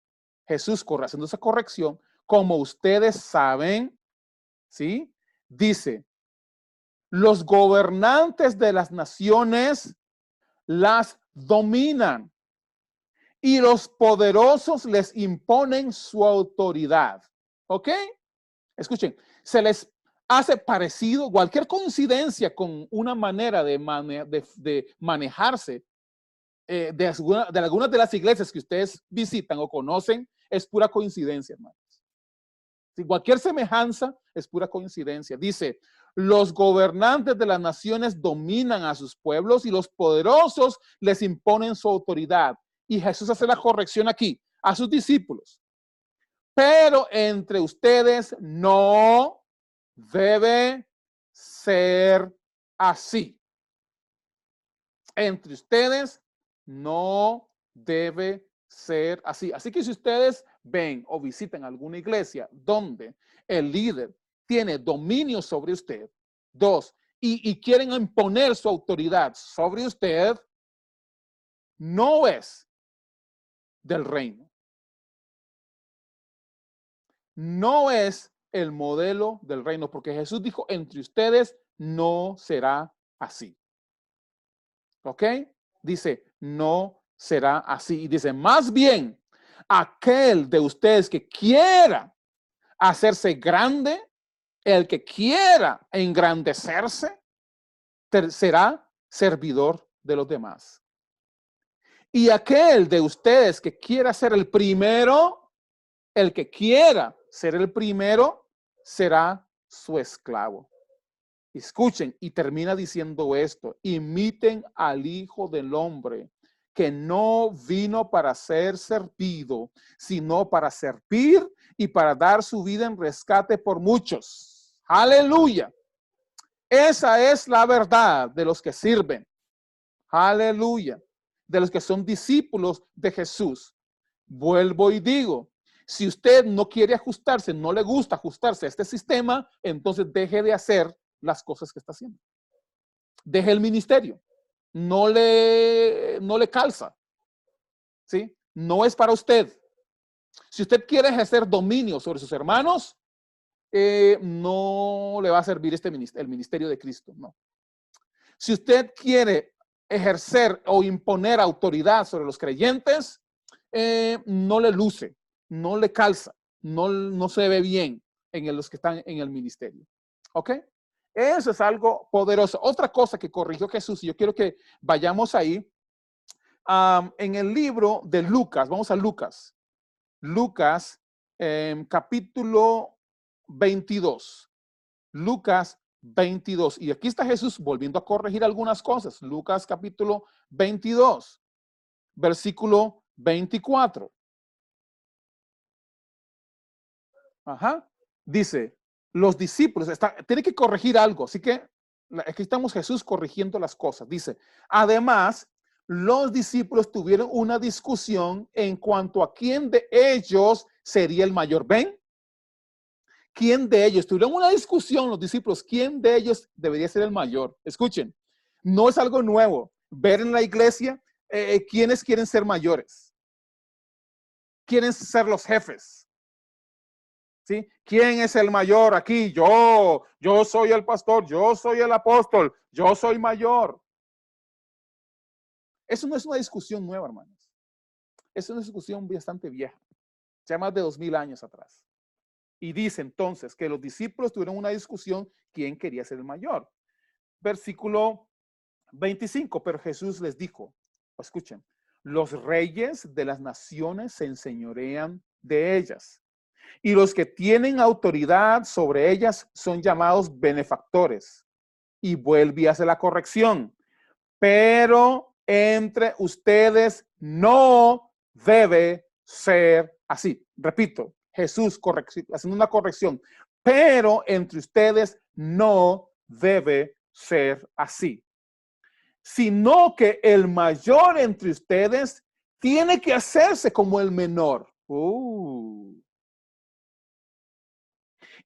Jesús corre haciendo esa corrección, como ustedes saben, ¿sí? Dice, los gobernantes de las naciones las dominan y los poderosos les imponen su autoridad. ¿Ok? Escuchen, se les hace parecido cualquier coincidencia con una manera de manejarse de algunas de las iglesias que ustedes visitan o conocen, es pura coincidencia, hermanos. Si cualquier semejanza es pura coincidencia. Dice, los gobernantes de las naciones dominan a sus pueblos y los poderosos les imponen su autoridad. Y Jesús hace la corrección aquí a sus discípulos. Pero entre ustedes no debe ser así. entre ustedes no debe ser así. Así que si ustedes ven o visitan alguna iglesia donde el líder tiene dominio sobre usted, dos, y quieren imponer su autoridad sobre usted, no es del reino. No es el modelo del reino, porque Jesús dijo, entre ustedes no será así. ¿Ok? Dice, no será así. Y dice, más bien, aquel de ustedes que quiera hacerse grande, el que quiera engrandecerse, será servidor de los demás. Y aquel de ustedes que quiera ser el primero, el que quiera ser el primero, será su esclavo. Escuchen, y termina diciendo esto: imiten al Hijo del Hombre, que no vino para ser servido, sino para servir y para dar su vida en rescate por muchos. Aleluya. Esa es la verdad de los que sirven. Aleluya. De los que son discípulos de Jesús. Vuelvo y digo, si usted no quiere ajustarse, no le gusta ajustarse a este sistema, entonces deje de hacer las cosas que está haciendo. Deje el ministerio. No le calza. ¿Sí? No es para usted. Si usted quiere ejercer dominio sobre sus hermanos, no le va a servir el ministerio de Cristo. No. Si usted quiere ejercer o imponer autoridad sobre los creyentes, no le luce, no le calza, no se ve bien en los que están en el ministerio. ¿Ok? Eso es algo poderoso. Otra cosa que corrigió Jesús, y yo quiero que vayamos ahí, en el libro de Lucas, vamos a Lucas. Lucas, capítulo 22. Lucas 22. Y aquí está Jesús volviendo a corregir algunas cosas. Lucas capítulo 22, versículo 24. Ajá. Dice, los discípulos, tiene que corregir algo. Así que aquí estamos Jesús corrigiendo las cosas. Dice, además, los discípulos tuvieron una discusión en cuanto a quién de ellos sería el mayor. ¿Ven? ¿Quién de ellos? Tuvieron una discusión los discípulos, ¿quién de ellos debería ser el mayor? Escuchen, no es algo nuevo ver en la iglesia quiénes quieren ser mayores, quieren ser los jefes. ¿Sí? ¿Quién es el mayor aquí? Yo soy el pastor, yo soy el apóstol, yo soy mayor. Eso no es una discusión nueva, hermanos. Es una discusión bastante vieja, ya más de 2000 años atrás. Y dice entonces que los discípulos tuvieron una discusión quién quería ser el mayor. Versículo 25, pero Jesús les dijo, escuchen, los reyes de las naciones se enseñorean de ellas, y los que tienen autoridad sobre ellas son llamados benefactores. Y vuelve y hace la corrección, pero entre ustedes no debe ser así. Repito, Jesús haciendo una corrección, pero entre ustedes no debe ser así, sino que el mayor entre ustedes tiene que hacerse como el menor.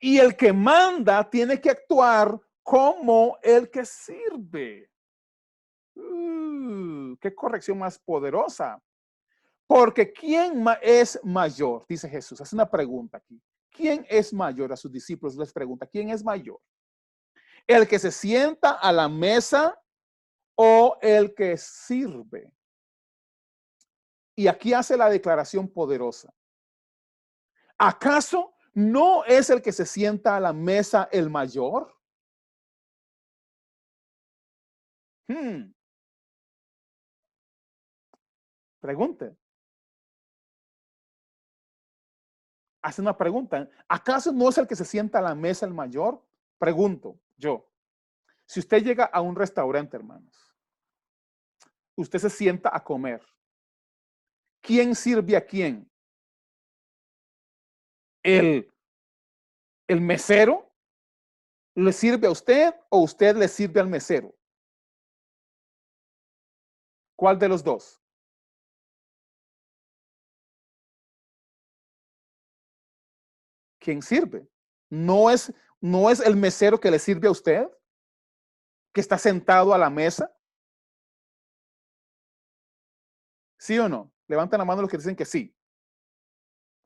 Y el que manda tiene que actuar como el que sirve. Qué corrección más poderosa. Porque ¿quién es mayor? Dice Jesús. Hace una pregunta aquí. ¿Quién es mayor? A sus discípulos les pregunta, ¿quién es mayor? ¿El que se sienta a la mesa o el que sirve? Y aquí hace la declaración poderosa. ¿Acaso no es el que se sienta a la mesa el mayor? Pregunte. Hace una pregunta. ¿Acaso no es el que se sienta a la mesa el mayor? Pregunto yo. Si usted llega a un restaurante, hermanos, usted se sienta a comer. ¿Quién sirve a quién? ¿El mesero le sirve a usted o usted le sirve al mesero? ¿Cuál de los dos? ¿Quién sirve? No es el mesero que le sirve a usted, que está sentado a la mesa. ¿Sí o no? Levanten la mano los que dicen que sí.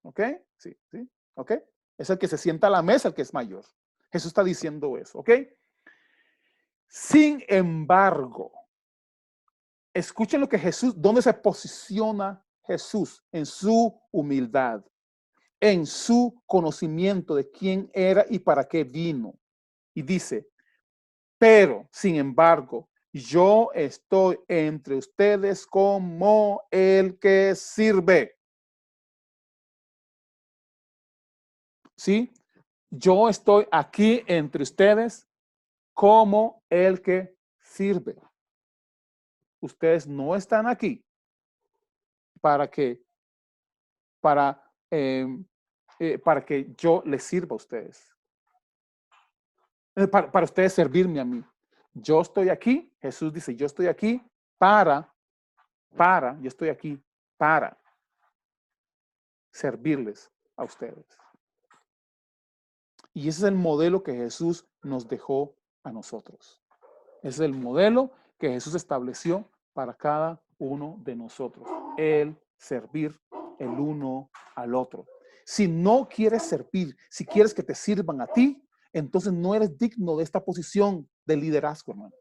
¿Ok? Sí, sí. ¿Ok? Es el que se sienta a la mesa el que es mayor. Jesús está diciendo eso. ¿Ok? Sin embargo, escuchen lo que Jesús, dónde se posiciona Jesús en su humildad, en su conocimiento de quién era y para qué vino. Y dice, pero, sin embargo, yo estoy entre ustedes como el que sirve. ¿Sí? Yo estoy aquí entre ustedes como el que sirve. Ustedes no están aquí para que, para, eh, para que yo les sirva a ustedes. Para ustedes servirme a mí. Yo estoy aquí, Jesús dice, yo estoy aquí yo estoy aquí para servirles a ustedes. Y ese es el modelo que Jesús nos dejó a nosotros. Ese es el modelo que Jesús estableció para cada uno de nosotros. El servir el uno al otro. Si no quieres servir, si quieres que te sirvan a ti, entonces no eres digno de esta posición de liderazgo, hermano.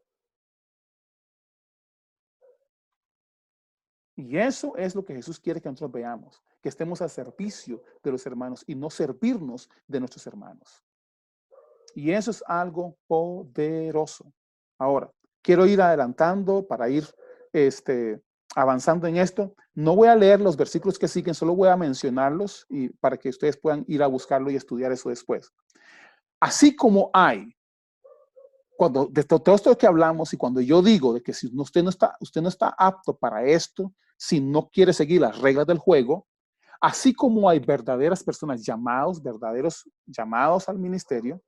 Y eso es lo que Jesús quiere que nosotros veamos, que estemos al servicio de los hermanos y no servirnos de nuestros hermanos. Y eso es algo poderoso. Ahora, quiero ir adelantando para ir avanzando en esto. No voy a leer los versículos que siguen, solo voy a mencionarlos y para que ustedes puedan ir a buscarlo y estudiar eso después. Así como hay, cuando de todo esto que hablamos y cuando yo digo de que si usted no está apto para esto, si no quiere seguir las reglas del juego, así como hay verdaderas personas verdaderos llamados al ministerio,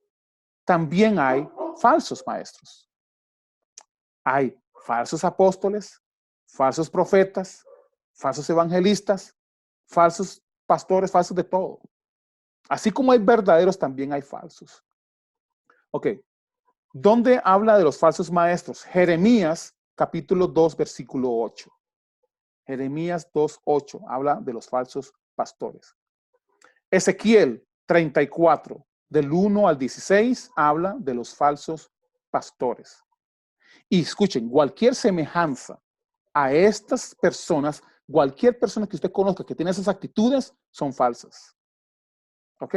también hay falsos maestros. Hay falsos apóstoles, falsos profetas, falsos evangelistas, falsos pastores, falsos de todo. Así como hay verdaderos, también hay falsos. Ok, ¿dónde habla de los falsos maestros? Jeremías, capítulo 2, versículo 8. Jeremías 2, 8 habla de los falsos pastores. Ezequiel 34, del 1 al 16, habla de los falsos pastores. Y escuchen, cualquier semejanza a estas personas, cualquier persona que usted conozca que tiene esas actitudes, son falsas. ¿Ok?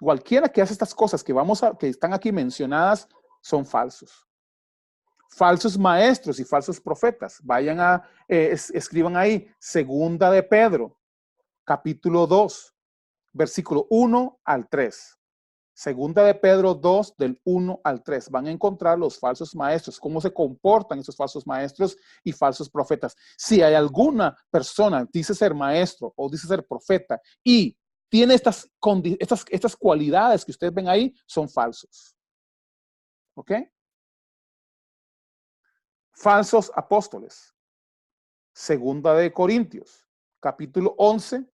Cualquiera que hace estas cosas que están aquí mencionadas, son falsos. Falsos maestros y falsos profetas. Vayan escriban ahí, segunda de Pedro, capítulo 2, versículo 1 al 3. Segunda de Pedro 2, del 1 al 3. Van a encontrar los falsos maestros, cómo se comportan esos falsos maestros y falsos profetas. Si hay alguna persona, dice ser maestro o dice ser profeta y tiene estas cualidades que ustedes ven ahí, son falsos. ¿Ok? Falsos apóstoles. Segunda de Corintios, capítulo 11,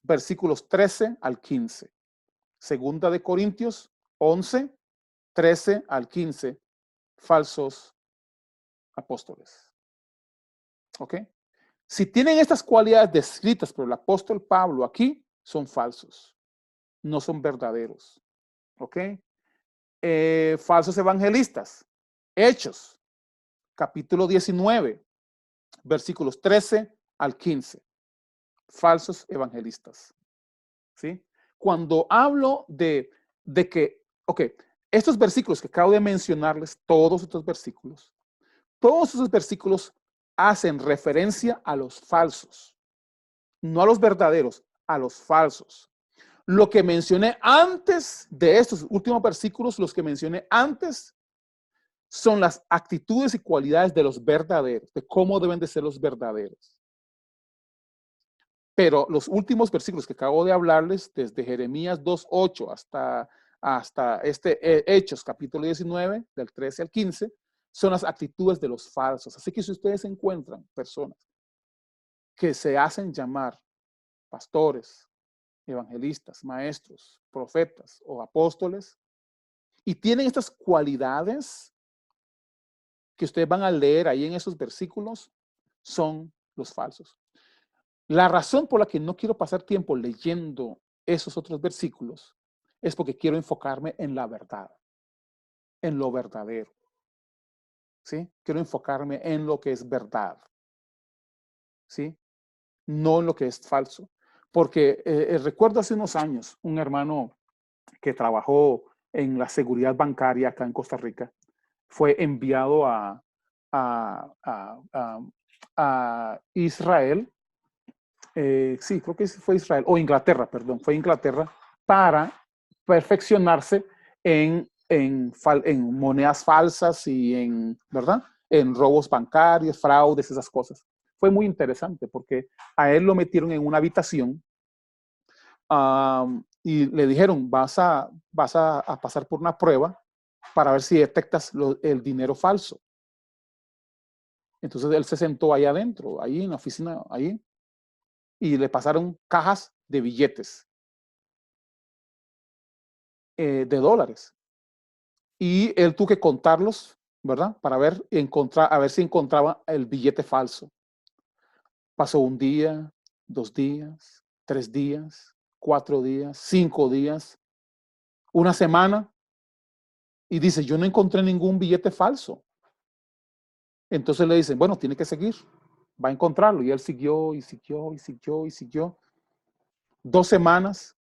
versículos 13 al 15. Segunda de Corintios 11, 13 al 15, falsos apóstoles. ¿Ok? Si tienen estas cualidades descritas por el apóstol Pablo aquí, son falsos, no son verdaderos. ¿Ok? Falsos evangelistas. Hechos, capítulo 19, versículos 13 al 15. Falsos evangelistas. ¿Sí? Cuando hablo de que, ok, estos versículos que acabo de mencionarles, todos esos versículos hacen referencia a los falsos, no a los verdaderos, a los falsos. Lo que mencioné antes de estos últimos versículos, los que mencioné antes, son las actitudes y cualidades de los verdaderos, de cómo deben de ser los verdaderos. Pero los últimos versículos que acabo de hablarles, desde Jeremías 2:8 hasta Hechos capítulo 19, del 13 al 15, son las actitudes de los falsos. Así que si ustedes encuentran personas que se hacen llamar pastores, evangelistas, maestros, profetas o apóstoles y tienen estas cualidades que ustedes van a leer ahí en esos versículos, son los falsos. La razón por la que no quiero pasar tiempo leyendo esos otros versículos es porque quiero enfocarme en la verdad, en lo verdadero. ¿Sí? Quiero enfocarme en lo que es verdad. ¿Sí? No en lo que es falso. Porque recuerdo hace unos años un hermano que trabajó en la seguridad bancaria acá en Costa Rica, fue enviado a Israel, sí, creo que fue Israel, o Inglaterra, perdón, fue Inglaterra, para perfeccionarse en monedas falsas y ¿verdad? En robos bancarios, fraudes, esas cosas. Fue muy interesante porque a él lo metieron en una habitación y le dijeron, vas a pasar por una prueba para ver si detectas el dinero falso. Entonces él se sentó ahí adentro, ahí en la oficina, ahí, y le pasaron cajas de billetes de dólares. Y él tuvo que contarlos, ¿verdad? Para ver, a ver si encontraba el billete falso. Pasó un día, 2 días, 3 días, 4 días, 5 días, una semana, y dice, yo no encontré ningún billete falso. Entonces le dicen, bueno, tiene que seguir, va a encontrarlo. Y él siguió y siguió y siguió y siguió. 2 semanas.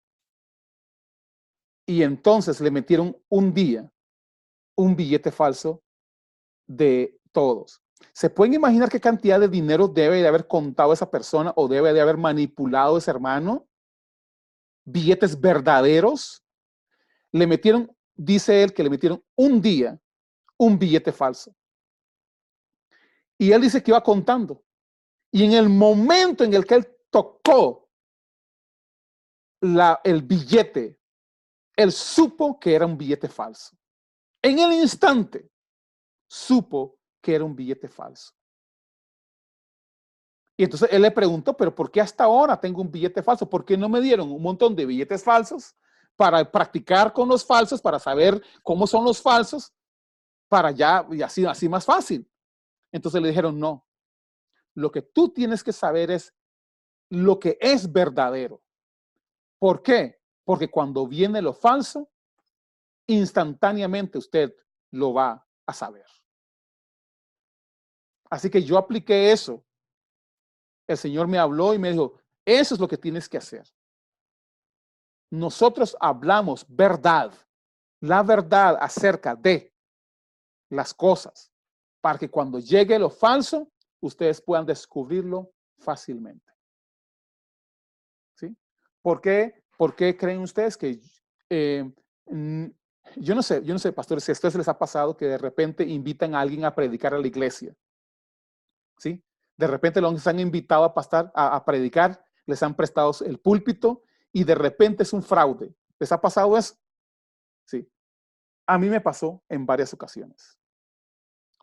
Y entonces le metieron un día un billete falso de todos. ¿Se pueden imaginar qué cantidad de dinero debe de haber contado esa persona o debe de haber manipulado ese hermano? Billetes verdaderos. Le metieron, dice él, que le metieron un día un billete falso. Y él dice que iba contando. Y en el momento en el que él tocó el billete, él supo que era un billete falso. En el instante, supo que era un billete falso. Y entonces él le preguntó, pero ¿por qué hasta ahora tengo un billete falso? ¿Por qué no me dieron un montón de billetes falsos para practicar con los falsos, para saber cómo son los falsos, para ya, y así más fácil? Entonces le dijeron, no, lo que tú tienes que saber es lo que es verdadero. ¿Por qué? Porque cuando viene lo falso, instantáneamente usted lo va a saber. Así que yo apliqué eso. El Señor me habló y me dijo, eso es lo que tienes que hacer. Nosotros hablamos verdad, la verdad acerca de las cosas, para que cuando llegue lo falso, ustedes puedan descubrirlo fácilmente. ¿Sí? ¿Por qué creen ustedes que yo no sé, pastores, si a ustedes les ha pasado que de repente invitan a alguien a predicar a la iglesia? ¿Sí? De repente los han invitado a predicar, les han prestado el púlpito y de repente es un fraude. ¿Les ha pasado eso? Sí. A mí me pasó en varias ocasiones.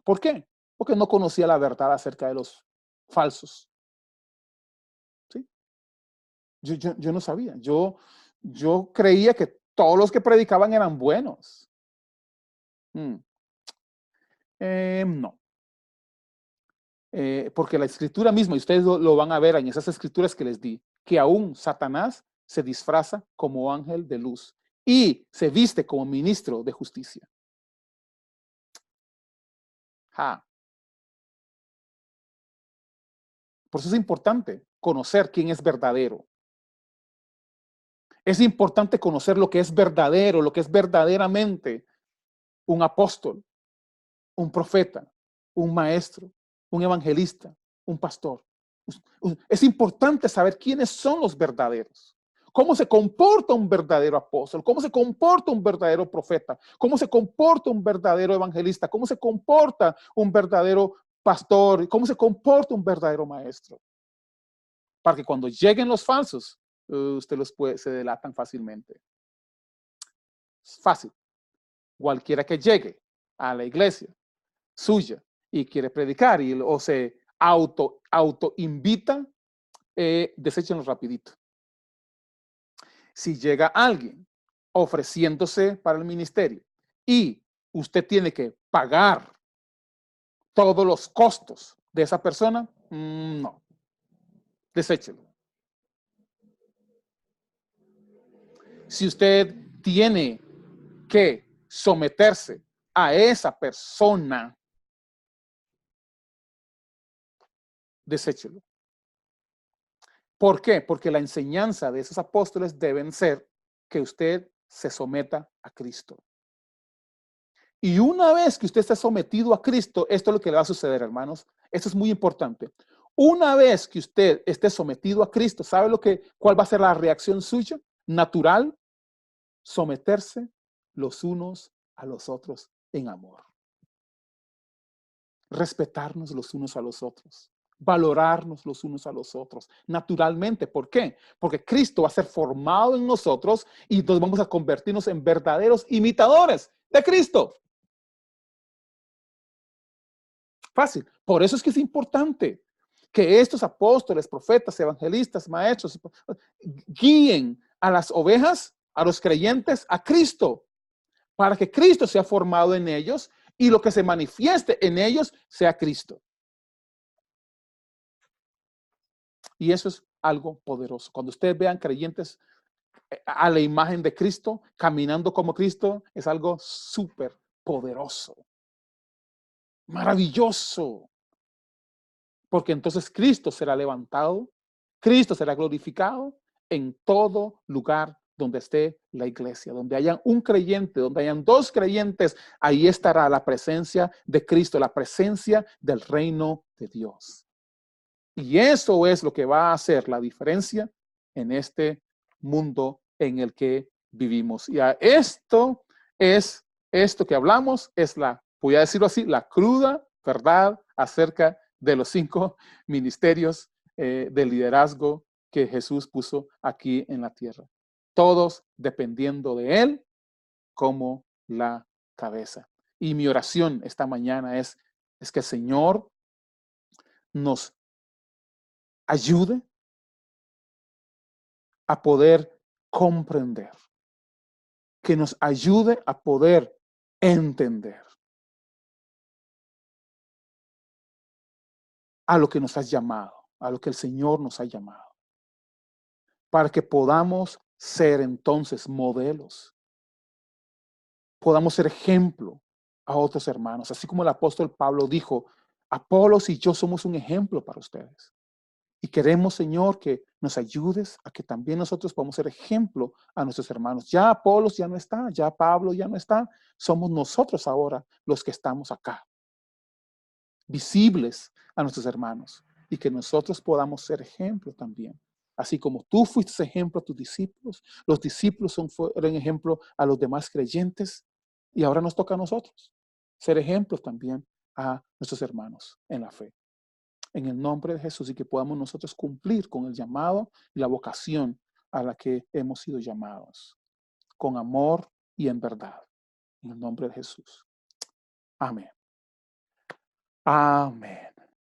¿Por qué? Porque no conocía la verdad acerca de los falsos. ¿Sí? Yo no sabía. Yo creía que todos los que predicaban eran buenos. No. Porque la escritura misma, y ustedes lo van a ver en esas escrituras que les di, que aún Satanás se disfraza como ángel de luz y se viste como ministro de justicia. Ja. Por eso es importante conocer quién es verdadero. Es importante conocer lo que es verdadero, lo que es verdaderamente un apóstol, un profeta, un maestro, un evangelista, un pastor. Es importante saber quiénes son los verdaderos. Cómo se comporta un verdadero apóstol, cómo se comporta un verdadero profeta, cómo se comporta un verdadero evangelista, cómo se comporta un verdadero pastor, cómo se comporta un verdadero maestro. Para que cuando lleguen los falsos, usted se delatan fácilmente. Es fácil. Cualquiera que llegue a la iglesia suya y quiere predicar o se auto invita, deséchenlo rapidito. Si llega alguien ofreciéndose para el ministerio y usted tiene que pagar todos los costos de esa persona, no, deséchelo. Si usted tiene que someterse a esa persona, deséchelo. ¿Por qué? Porque la enseñanza de esos apóstoles deben ser que usted se someta a Cristo. Y una vez que usted esté sometido a Cristo, esto es lo que le va a suceder, hermanos. Esto es muy importante. Una vez que usted esté sometido a Cristo, ¿sabe cuál va a ser la reacción suya? Natural, someterse los unos a los otros en amor. Respetarnos los unos a los otros. Valorarnos los unos a los otros. Naturalmente, ¿por qué? Porque Cristo va a ser formado en nosotros y entonces vamos a convertirnos en verdaderos imitadores de Cristo. Fácil. Por eso es que es importante que estos apóstoles, profetas, evangelistas, maestros, guíen a las ovejas, a los creyentes, a Cristo, para que Cristo sea formado en ellos y lo que se manifieste en ellos sea Cristo. Y eso es algo poderoso. Cuando ustedes vean creyentes a la imagen de Cristo, caminando como Cristo, es algo súper poderoso, maravilloso. Porque entonces Cristo será levantado, Cristo será glorificado en todo lugar donde esté la iglesia, donde hayan un creyente, donde hayan dos creyentes, ahí estará la presencia de Cristo, la presencia del reino de Dios. Y eso es lo que va a hacer la diferencia en este mundo en el que vivimos. Y esto que hablamos, es voy a decirlo así, la cruda verdad acerca de los 5 ministerios de liderazgo que Jesús puso aquí en la tierra. Todos dependiendo de Él como la cabeza. Y mi oración esta mañana es que el Señor nos ayude a poder comprender, que nos ayude a poder entender a lo que nos has llamado, a lo que el Señor nos ha llamado, para que podamos ser entonces modelos, podamos ser ejemplo a otros hermanos, así como el apóstol Pablo dijo, Apolos y yo somos un ejemplo para ustedes. Y queremos, Señor, que nos ayudes a que también nosotros podamos ser ejemplo a nuestros hermanos. Ya Apolos ya no está, ya Pablo ya no está. Somos nosotros ahora los que estamos acá, visibles a nuestros hermanos. Y que nosotros podamos ser ejemplo también. Así como tú fuiste ejemplo a tus discípulos, los discípulos fueron ejemplo a los demás creyentes. Y ahora nos toca a nosotros ser ejemplos también a nuestros hermanos en la fe. En el nombre de Jesús, y que podamos nosotros cumplir con el llamado y la vocación a la que hemos sido llamados, con amor y en verdad. En el nombre de Jesús. Amén. Amén.